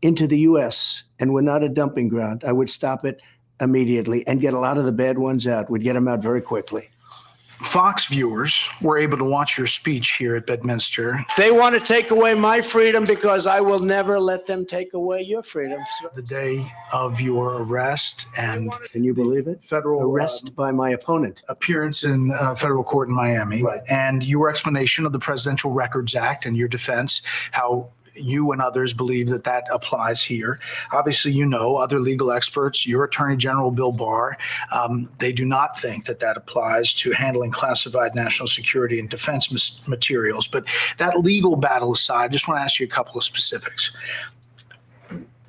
into the U.S. And we're not a dumping ground. I would stop it immediately and get a lot of the bad ones out. We'd get them out very quickly. Fox viewers were able to watch your speech here at Bedminster. They want to take away my freedom because I will never let them take away your freedom. The day of your arrest and Can you believe it? federal Arrest by my opponent. appearance in federal court in Miami, Right. and your explanation of the Presidential Records Act and your defense, how you and others believe that that applies here. Obviously, you know, other legal experts, your Attorney General Bill Barr, they do not think that that applies to handling classified national security and defense materials. But that legal battle aside, I just want to ask you a couple of specifics.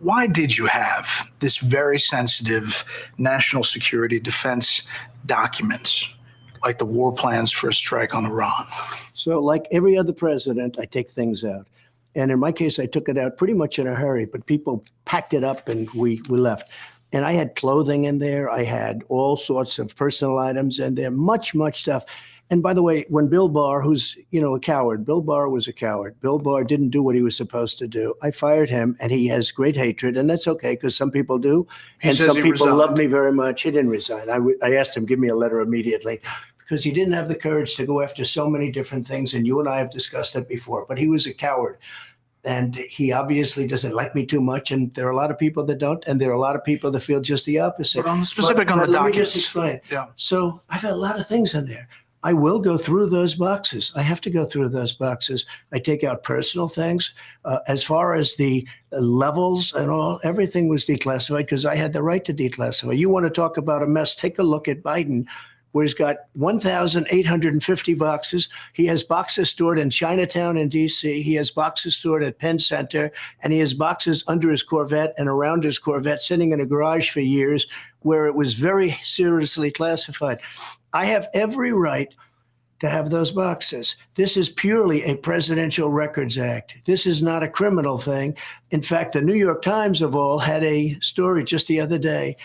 Why did you have this very sensitive national security defense documents, like the war plans for a strike on Iran? So like every other president, I take things out. And in my case, I took it out pretty much in a hurry, but people packed it up and we left. And I had clothing in there. I had all sorts of personal items in there, much stuff. And by the way, when Bill Barr, who's, a coward, Bill Barr was a coward. Bill Barr didn't do what he was supposed to do. I fired him, and he has great hatred, and that's okay, because some people do. And some people love me very much. He didn't resign. I asked him, give me a letter immediately, because he didn't have the courage to go after so many different things, and you and I have discussed it before, but he was a coward. And he obviously doesn't like me too much, and there are a lot of people that don't, and there are a lot of people that feel just the opposite. But on the specific on the let me documents. just explain. Yeah. So I've got a lot of things in there. I will go through those boxes. I have to go through those boxes. I take out personal things. As far as the levels and all, everything was declassified because I had the right to declassify. You want to talk about a mess? Take a look at Biden, where he's got 1,850 boxes. He has boxes stored in Chinatown in D.C. He has boxes stored at Penn Center, and he has boxes under his Corvette and around his Corvette sitting in a garage for years where it was very seriously classified. I have every right to have those boxes. This is purely a Presidential Records Act. This is not a criminal thing. In fact, the New York Times of all had a story just the other day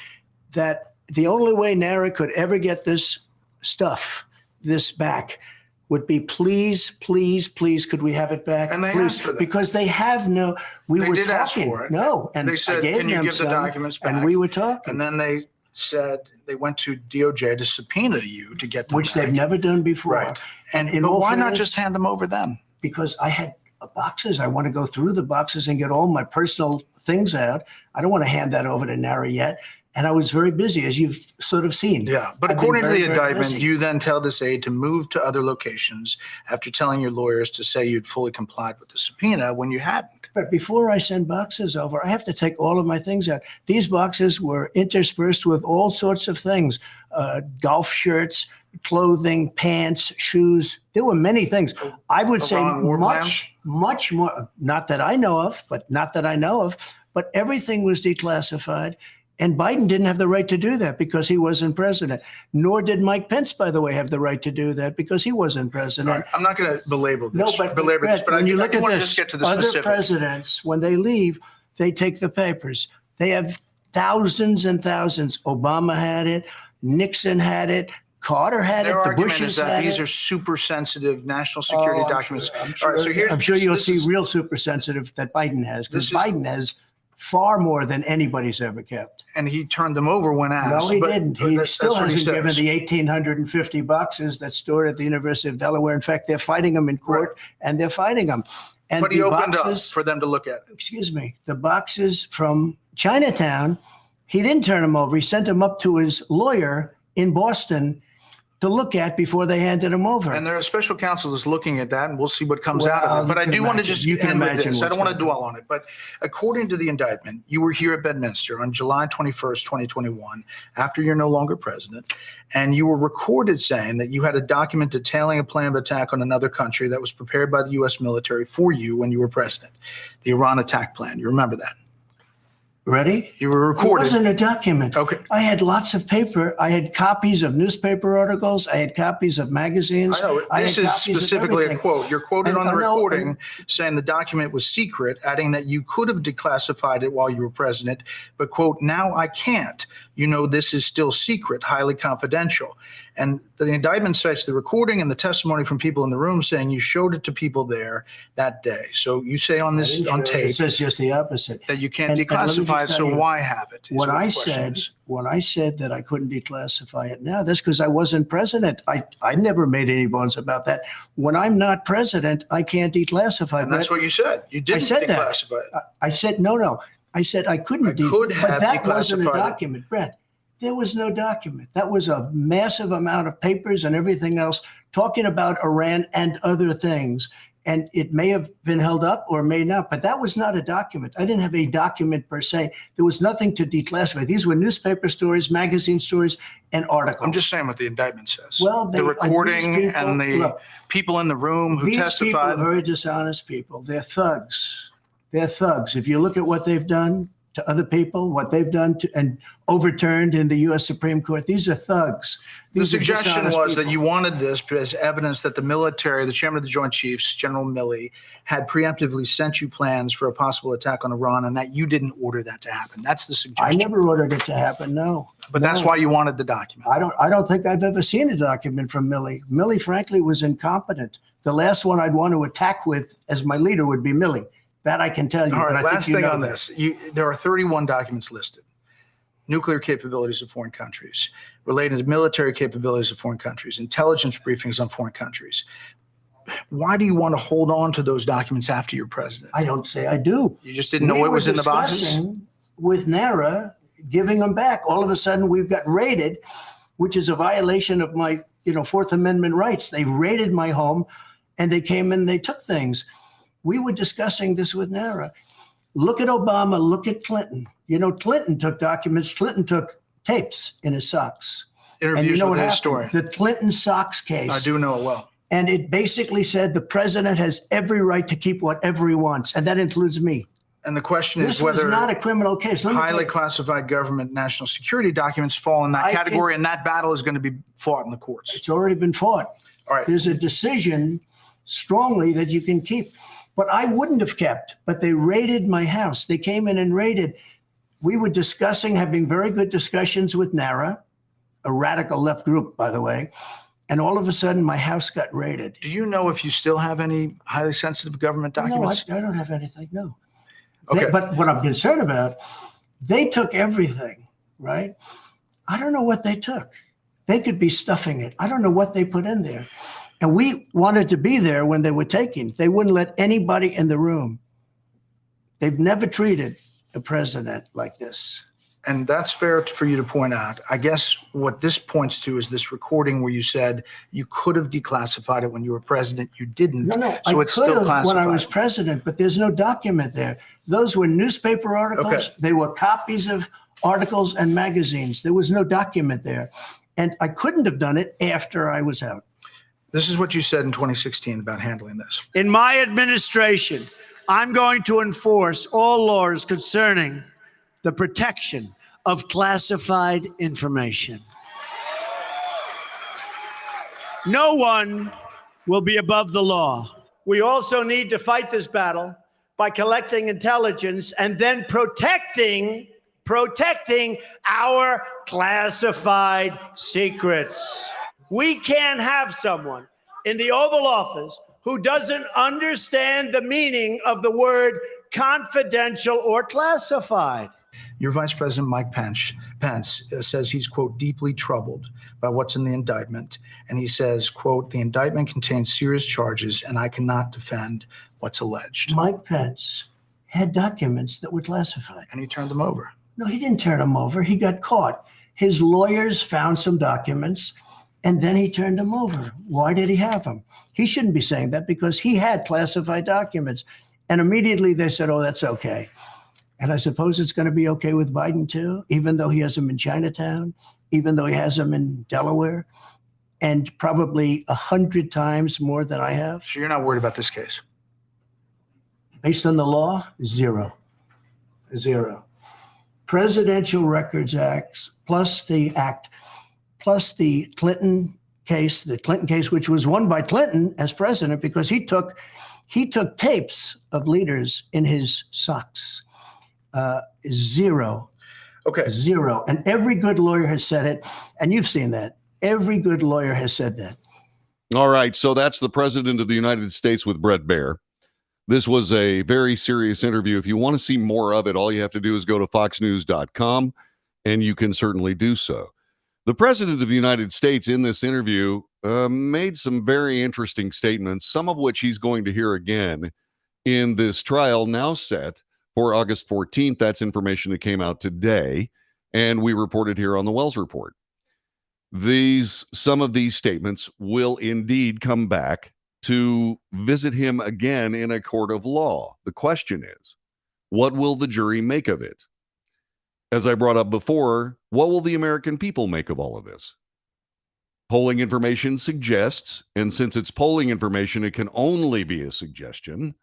that the only way NARA could ever get this stuff, this back, would be please, could we have it back? And they please, asked for that. because they have no. We They were did ask talking. for it. No, and They said, I gave "Can you them give the some, documents back?" And we were talking, And then they said they went to DOJ to subpoena you to get them which back. they've never done before. Right. And in But all why not fairness, just hand them over then? because I had boxes. I want to go through the boxes and get all my personal things out. I don't want to hand that over to NARA yet. And I was very busy, as you've sort of seen. Yeah, but I've been according to very, the very indictment, busy. you then tell this aide to move to other locations after telling your lawyers to say you'd fully complied with the subpoena when you hadn't. But before I send boxes over, I have to take all of my things out. These boxes were interspersed with all sorts of things, golf shirts, clothing, pants, shoes. There were many things. I would say Iran war much more, not that I know of, but everything was declassified. And Biden didn't have the right to do that because he wasn't president. Nor did Mike Pence, by the way, have the right to do that because he wasn't president. All right, I'm not going to belabor this. No, but Brett, but when you I look do at want to this, just get to the other specifics. presidents, when they leave, they take the papers. They have thousands and thousands. Obama had it. Nixon had it. Carter had Their it. The argument Bushes is that had these it. are super sensitive national security Oh, documents. I'm sure, All right, so here's I'm sure you'll this see is- real super sensitive that Biden has, because This is- Biden has far more than anybody's ever kept. and he turned them over when asked. No, he but- didn't. but He that's still what he hasn't given says. the 1,850 boxes that's stored at the University of Delaware. In fact, they're fighting them in court, and they're fighting them. And But he the opened boxes, up for them to look at. excuse me, the boxes from Chinatown, he didn't turn them over. He sent them up to his lawyer in Boston to look at before they handed them over. And there are special counsel is looking at that, and we'll see what comes out Well, of it. But you I can do want to imagine- just you can end with imagine this. I what's don't want to gonna dwell on it. But according to the indictment, you were here at Bedminster on July 21st, 2021, after you're no longer president, and you were recorded saying that you had a document detailing a plan of attack on another country that was prepared by the U.S. military for you when you were president, the Iran attack plan. You remember that? Ready? You were It recorded. wasn't a document. Okay. I had lots of paper. I had copies of newspaper articles. I had copies of magazines. I know. I This had is copies of specifically a everything. quote. You're quoted And- on the oh, no, recording and- saying the document was secret, adding that you could have declassified it while you were president, but quote, now I can't. You know, this is still secret, highly confidential. And the indictment cites the recording and the testimony from people in the room saying you showed it to people there that day. So you say on this, on It tape, says just the opposite. that you can't And let me declassify it, just so tell you, why have it? is When what I the question is. said that I couldn't declassify it now, that's because I wasn't president. I never made any bones about that. When I'm not president, I can't declassify. And that's Brett. what you said. You didn't said that. declassify it. I said no. I said I couldn't. I could but have that wasn't a declassified it. document, Brett. There was no document. That was a massive amount of papers and everything else talking about Iran and other things. And it may have been held up or may not, but that was not a document. I didn't have a document per se. There was nothing to declassify. These were newspaper stories, magazine stories, and articles. I'm just saying what the indictment says. Well, the these recording people- and the look, people in the room who these people are testified. very dishonest people. They're thugs. They're thugs. If you look at what they've done to other people, what they've done to and overturned in the U.S. Supreme Court, these are thugs. The These are suggestion dishonest was that people. you wanted this as evidence that the military, the chairman of the Joint Chiefs, General Milley, had preemptively sent you plans for a possible attack on Iran and that you didn't order that to happen. That's the I suggestion. never ordered it to happen. No, But that's No. why you wanted the document. I don't think I've ever seen a document from Milley. Milley, frankly, was incompetent. The last one I'd want to attack with as my leader would be Milley. That I can tell you. All but right, I think last you thing know on that. this. There are 31 documents listed. Nuclear capabilities of foreign countries, related to military capabilities of foreign countries, intelligence briefings on foreign countries. Why do you want to hold on to those documents after you're president? I don't say I do. You just didn't know We what were was in the boxes? discussing with NARA, giving them back. All of a sudden, we've got raided, which is a violation of my, Fourth Amendment rights. They raided my home, and they came in and they took things. We were discussing this with NARA. Look at Obama. Look at Clinton. Clinton took documents. Clinton took tapes in his socks. And you Interviews know with what a happened? historian. The Clinton socks case. I do know it well. And it basically said the president has every right to keep whatever he wants, and that includes me. And the question This is was whether not a criminal case. Let me tell highly you, classified government national security documents fall in that I category, and that battle is going to be fought in the courts. it's already been fought. All right. There's a decision strongly that you can keep, but I wouldn't have kept. But they raided my house. They came in and raided. We were discussing, having very good discussions with NARA, a radical left group, by the way. And all of a sudden, my house got raided. Do you know if you still have any highly sensitive government No, documents? I don't have anything. No. Okay. But what I'm concerned about, they took everything, right? I don't know what they took. They could be stuffing it. I don't know what they put in there. And we wanted to be there when they were taking. They wouldn't let anybody in the room. They've never treated a president like this. And that's fair for you to point out. I guess what this points to is this recording where you said you could have declassified it when you were president. You didn't. No, so I it's could still have classified. when I was president, but there's no document there. Those were newspaper articles. Okay. They were copies of articles and magazines. There was no document there. And I couldn't have done it after I was out. This is what you said in 2016 about handling this. In my administration, I'm going to enforce all laws concerning the protection of classified information. No one will be above the law. We also need to fight this battle by collecting intelligence and then protecting our classified secrets. We can't have someone in the Oval Office who doesn't understand the meaning of the word confidential or classified. Your Vice President Mike Pence says he's, quote, deeply troubled by what's in the indictment. And he says, quote, the indictment contains serious charges and I cannot defend what's alleged. Mike Pence had documents that were classified. And he turned them over. No, he didn't turn them over. He got caught. His lawyers found some documents and then he turned them over. Why did he have them? He shouldn't be saying that because he had classified documents. And immediately they said, oh, that's okay. And I suppose it's going to be okay with Biden too, even though he has them in Chinatown, even though he has them in Delaware, and probably 100 times more than I have. So you're not worried about this case? Based on the law, zero. Presidential Records Act plus the Clinton case, which was won by Clinton as president because he took tapes of leaders in his socks. Zero. Okay. Zero. And every good lawyer has said it, and you've seen that. Every good lawyer has said that. All right. So that's the president of the United States with Bret Baier. This was a very serious interview. If you want to see more of it, all you have to do is go to foxnews.com, and you can certainly do so. The president of the United States in this interview made some very interesting statements, some of which he's going to hear again in this trial now set for August 14th. That's information that came out today, and we reported here on the Wells Report. Some of these statements will indeed come back to visit him again in a court of law. The question is, what will the jury make of it? As I brought up before, what will the American people make of all of this? Polling information suggests, and since it's polling information, it can only be a suggestion.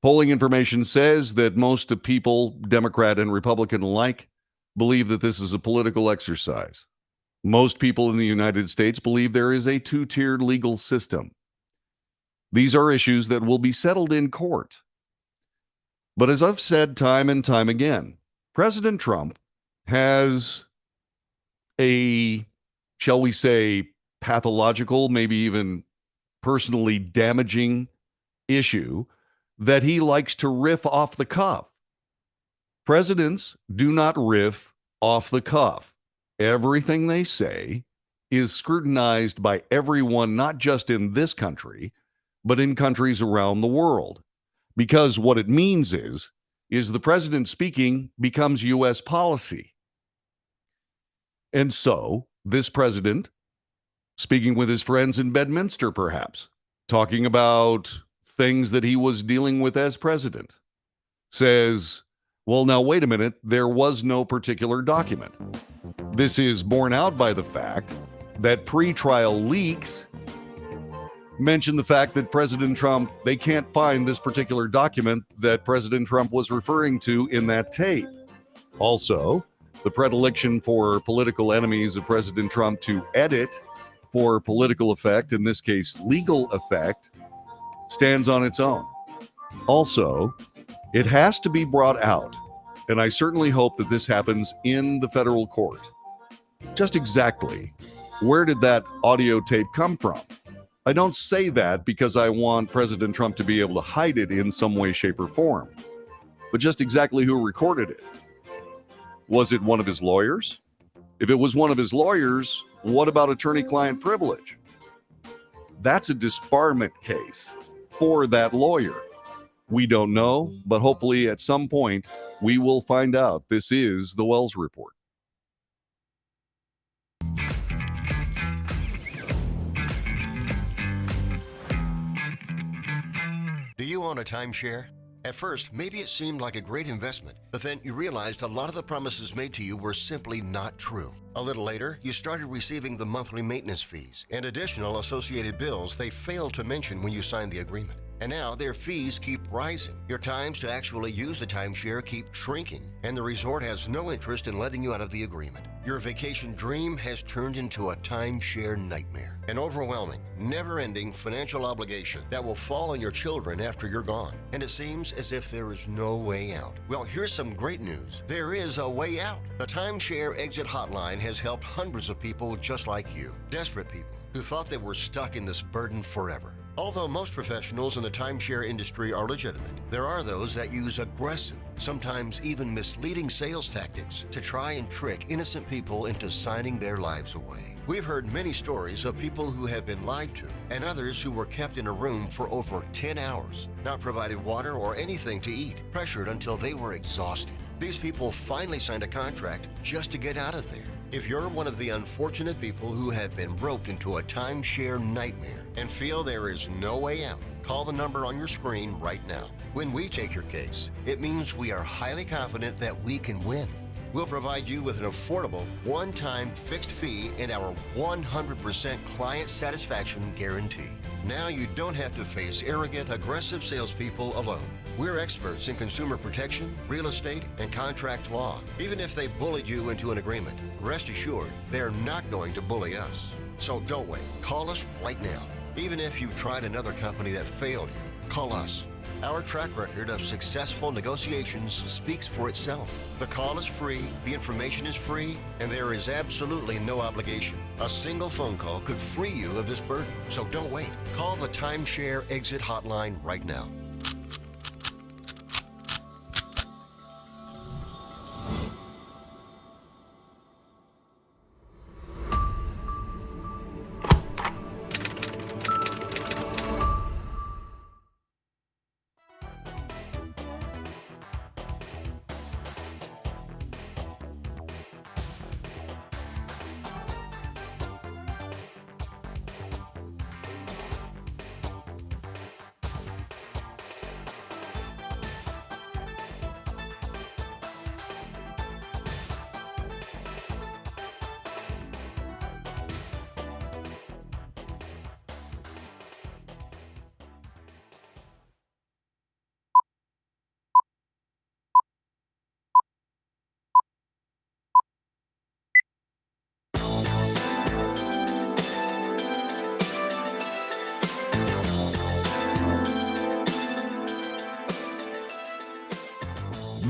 Polling information says that most of people, Democrat and Republican alike, believe that this is a political exercise. Most people in the United States believe there is a two-tiered legal system. These are issues that will be settled in court. But as I've said time and time again, President Trump has a, shall we say, pathological, maybe even personally damaging issue that he likes to riff off the cuff. Presidents do not riff off the cuff. Everything they say is scrutinized by everyone, not just in this country, but in countries around the world. Because what it means is the president speaking becomes U.S. policy. And so this president, speaking with his friends in Bedminster, perhaps, talking about things that he was dealing with as president, says, well, now, wait a minute, there was no particular document. This is borne out by the fact that pre-trial leaks mention the fact that President Trump, they can't find this particular document that President Trump was referring to in that tape. Also, the predilection for political enemies of President Trump to edit for political effect, in this case, legal effect, stands on its own. Also, it has to be brought out, and I certainly hope that this happens in the federal court. Just exactly where did that audio tape come from? I don't say that because I want President Trump to be able to hide it in some way, shape, or form, but just exactly who recorded it. Was it one of his lawyers? If it was one of his lawyers, what about attorney-client privilege? That's a disbarment case for that lawyer. We don't know, but hopefully at some point we will find out. This is the Wells Report. Do you own a timeshare? At first, maybe it seemed like a great investment, but then you realized a lot of the promises made to you were simply not true. A little later, you started receiving the monthly maintenance fees and additional associated bills they failed to mention when you signed the agreement. And now their fees keep rising. Your times to actually use the timeshare keep shrinking, and the resort has no interest in letting you out of the agreement. Your vacation dream has turned into a timeshare nightmare. An overwhelming, never-ending financial obligation that will fall on your children after you're gone. And it seems as if there is no way out. Well, here's some great news. There is a way out. The Timeshare Exit Hotline has helped hundreds of people just like you. Desperate people who thought they were stuck in this burden forever. Although most professionals in the timeshare industry are legitimate, there are those that use aggressive, sometimes even misleading sales tactics to try and trick innocent people into signing their lives away. We've heard many stories of people who have been lied to and others who were kept in a room for over 10 hours, not provided water or anything to eat, pressured until they were exhausted. These people finally signed a contract just to get out of there. If you're one of the unfortunate people who have been roped into a timeshare nightmare and feel there is no way out, call the number on your screen right now. When we take your case, it means we are highly confident that we can win. We'll provide you with an affordable, one-time fixed fee and our 100% client satisfaction guarantee. Now you don't have to face arrogant, aggressive salespeople alone. We're experts in consumer protection, real estate, and contract law. Even if they bullied you into an agreement, rest assured they're not going to bully us. So don't wait. Call us right now. Even if you've tried another company that failed you, call us. Our track record of successful negotiations speaks for itself. The call is free, the information is free, and there is absolutely no obligation. A single phone call could free you of this burden. So don't wait. Call the Timeshare Exit Hotline right now.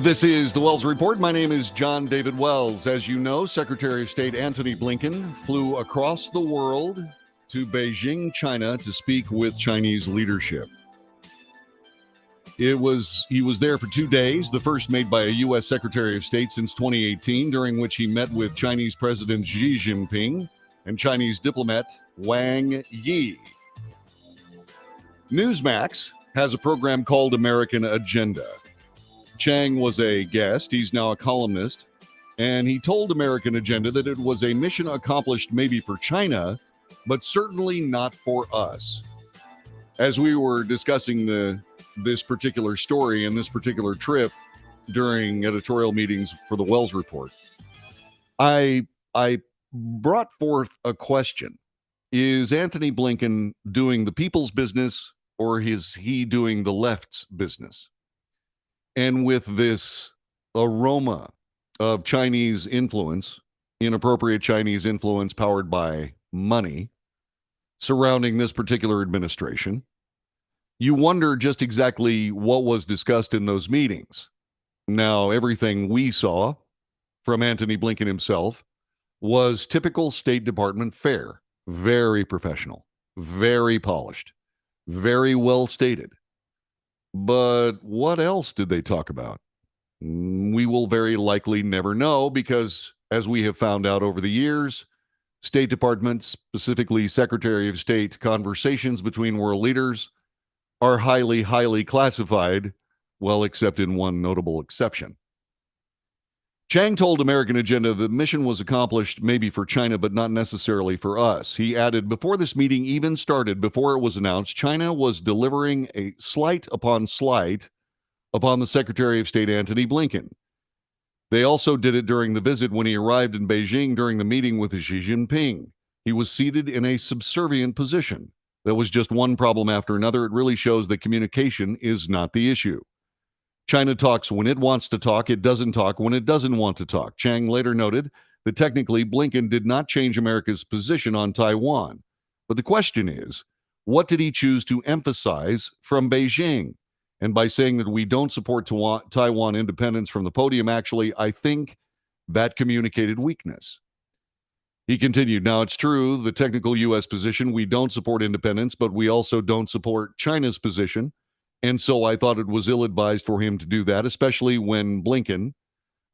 This is the Wells Report. My name is John David Wells. As you know, Secretary of State Antony Blinken flew across the world to Beijing, China, to speak with Chinese leadership. He was there for 2 days, the first made by a U.S. Secretary of State since 2018, during which he met with Chinese President Xi Jinping and Chinese diplomat Wang Yi. Newsmax has a program called American Agenda. Chang was a guest. He's now a columnist. And he told American Agenda that it was a mission accomplished maybe for China, but certainly not for us. As we were discussing this particular story and this particular trip during editorial meetings for the Wells Report, I brought forth a question. Is Antony Blinken doing the people's business, or is he doing the left's business? And with this aroma of Chinese influence, inappropriate Chinese influence powered by money surrounding this particular administration, you wonder just exactly what was discussed in those meetings. Now, everything we saw from Antony Blinken himself was typical State Department fare. Very professional, very polished, very well stated. But what else did they talk about? We will very likely never know, because as we have found out over the years, State Department, specifically Secretary of State conversations between world leaders are highly, highly classified, well, except in one notable exception. Chang told American Agenda the mission was accomplished maybe for China, but not necessarily for us. He added, before this meeting even started, before it was announced, China was delivering a slight upon the Secretary of State Antony Blinken. They also did it during the visit when he arrived in Beijing during the meeting with Xi Jinping. He was seated in a subservient position. That was just one problem after another. It really shows that communication is not the issue. China talks when it wants to talk. It doesn't talk when it doesn't want to talk. Chang later noted that technically Blinken did not change America's position on Taiwan. But the question is, what did he choose to emphasize from Beijing? And by saying that we don't support Taiwan independence from the podium, actually, I think that communicated weakness. He continued, now it's true, the technical U.S. position, we don't support independence, but we also don't support China's position. And so I thought it was ill-advised for him to do that, especially when Blinken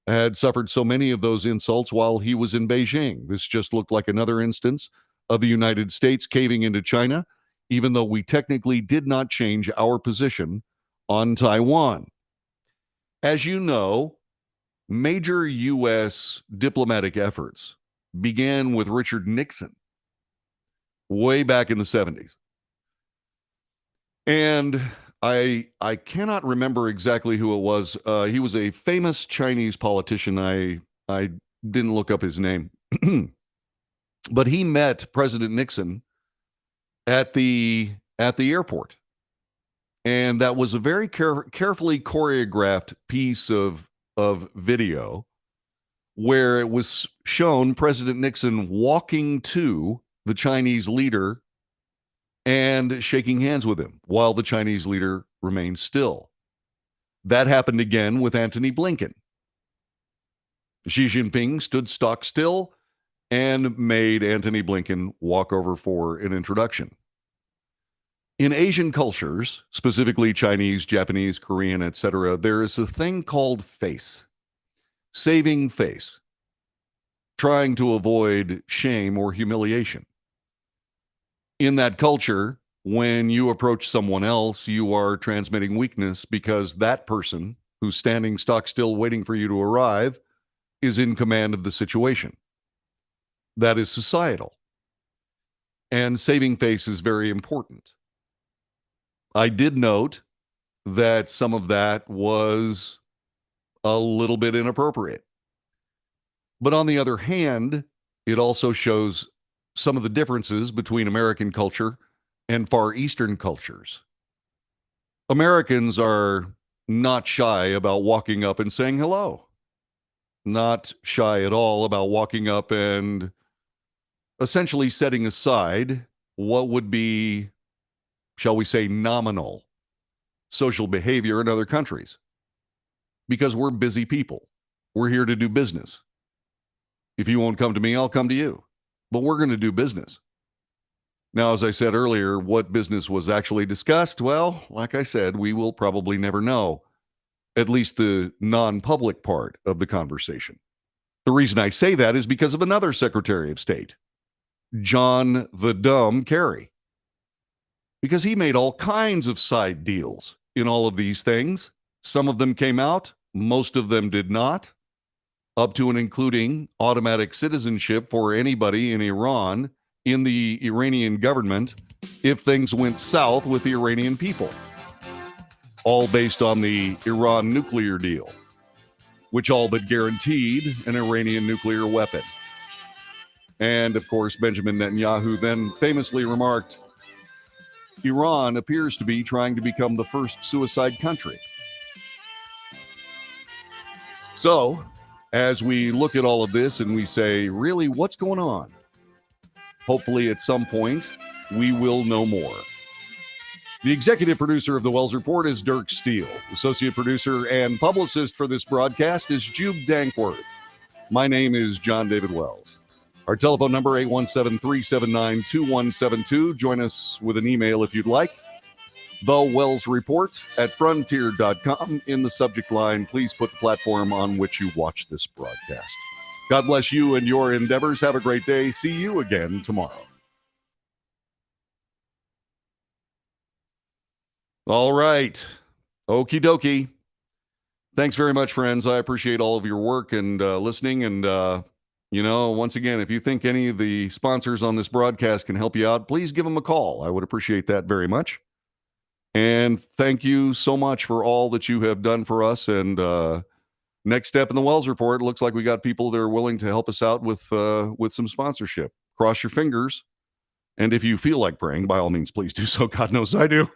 had suffered so many of those insults while he was in Beijing. This just looked like another instance of the United States caving into China, even though we technically did not change our position on Taiwan. As you know, major U.S. diplomatic efforts began with Richard Nixon way back in the 70s. And I cannot remember exactly who it was. He was a famous Chinese politician. I didn't look up his name. But he met President Nixon at the airport. And that was a very carefully choreographed piece of video where it was shown President Nixon walking to the Chinese leader and shaking hands with him while the Chinese leader remained still. That happened again with Antony Blinken. Xi Jinping stood stock still and made Antony Blinken walk over for an introduction. In Asian cultures, specifically Chinese, Japanese, Korean, etc., there is a thing called face. Saving face. Trying to avoid shame or humiliation. In that culture, when you approach someone else, you are transmitting weakness because that person who's standing stock still waiting for you to arrive is in command of the situation. That is societal. And saving face is very important. I did note that some of that was a little bit inappropriate. But on the other hand, it also shows some of the differences between American culture and Far Eastern cultures. Americans are not shy about walking up and saying hello. Not shy at all about walking up and essentially setting aside what would be, shall we say, nominal social behavior in other countries. Because we're busy people. We're here to do business. If you won't come to me, I'll come to you. But we're going to do business. Now, as I said earlier, what business was actually discussed? Well, like I said, we will probably never know, at least the non-public part of the conversation. The reason I say that is because of another Secretary of State, John the Dumb Kerry. Because he made all kinds of side deals in all of these things. Some of them came out, most of them did not. Up to and including automatic citizenship for anybody in Iran, in the Iranian government, if things went south with the Iranian people. All based on the Iran nuclear deal, which all but guaranteed an Iranian nuclear weapon. And of course, Benjamin Netanyahu then famously remarked, Iran appears to be trying to become the first suicide country. So, as we look at all of this and we say, really, what's going on? Hopefully, at some point, we will know more. The executive producer of the Wells Report is Dirk Steele. Associate producer and publicist for this broadcast is Jude Dankworth. My name is John David Wells. Our telephone number, 817-379-2172. Join us with an email if you'd like. The Wells Report at frontier.com. In the subject line, please put the platform on which you watch this broadcast. God bless you and your endeavors. Have a great day. See you again tomorrow. All right. Okie dokie. Thanks very much, friends. I appreciate all of your work and listening. And, once again, if you think any of the sponsors on this broadcast can help you out, please give them a call. I would appreciate that very much. And thank you so much for all that you have done for us. And next step in the Wells Report, it looks like we got people that are willing to help us out with some sponsorship. Cross your fingers. And if you feel like praying, by all means, please do so. God knows I do.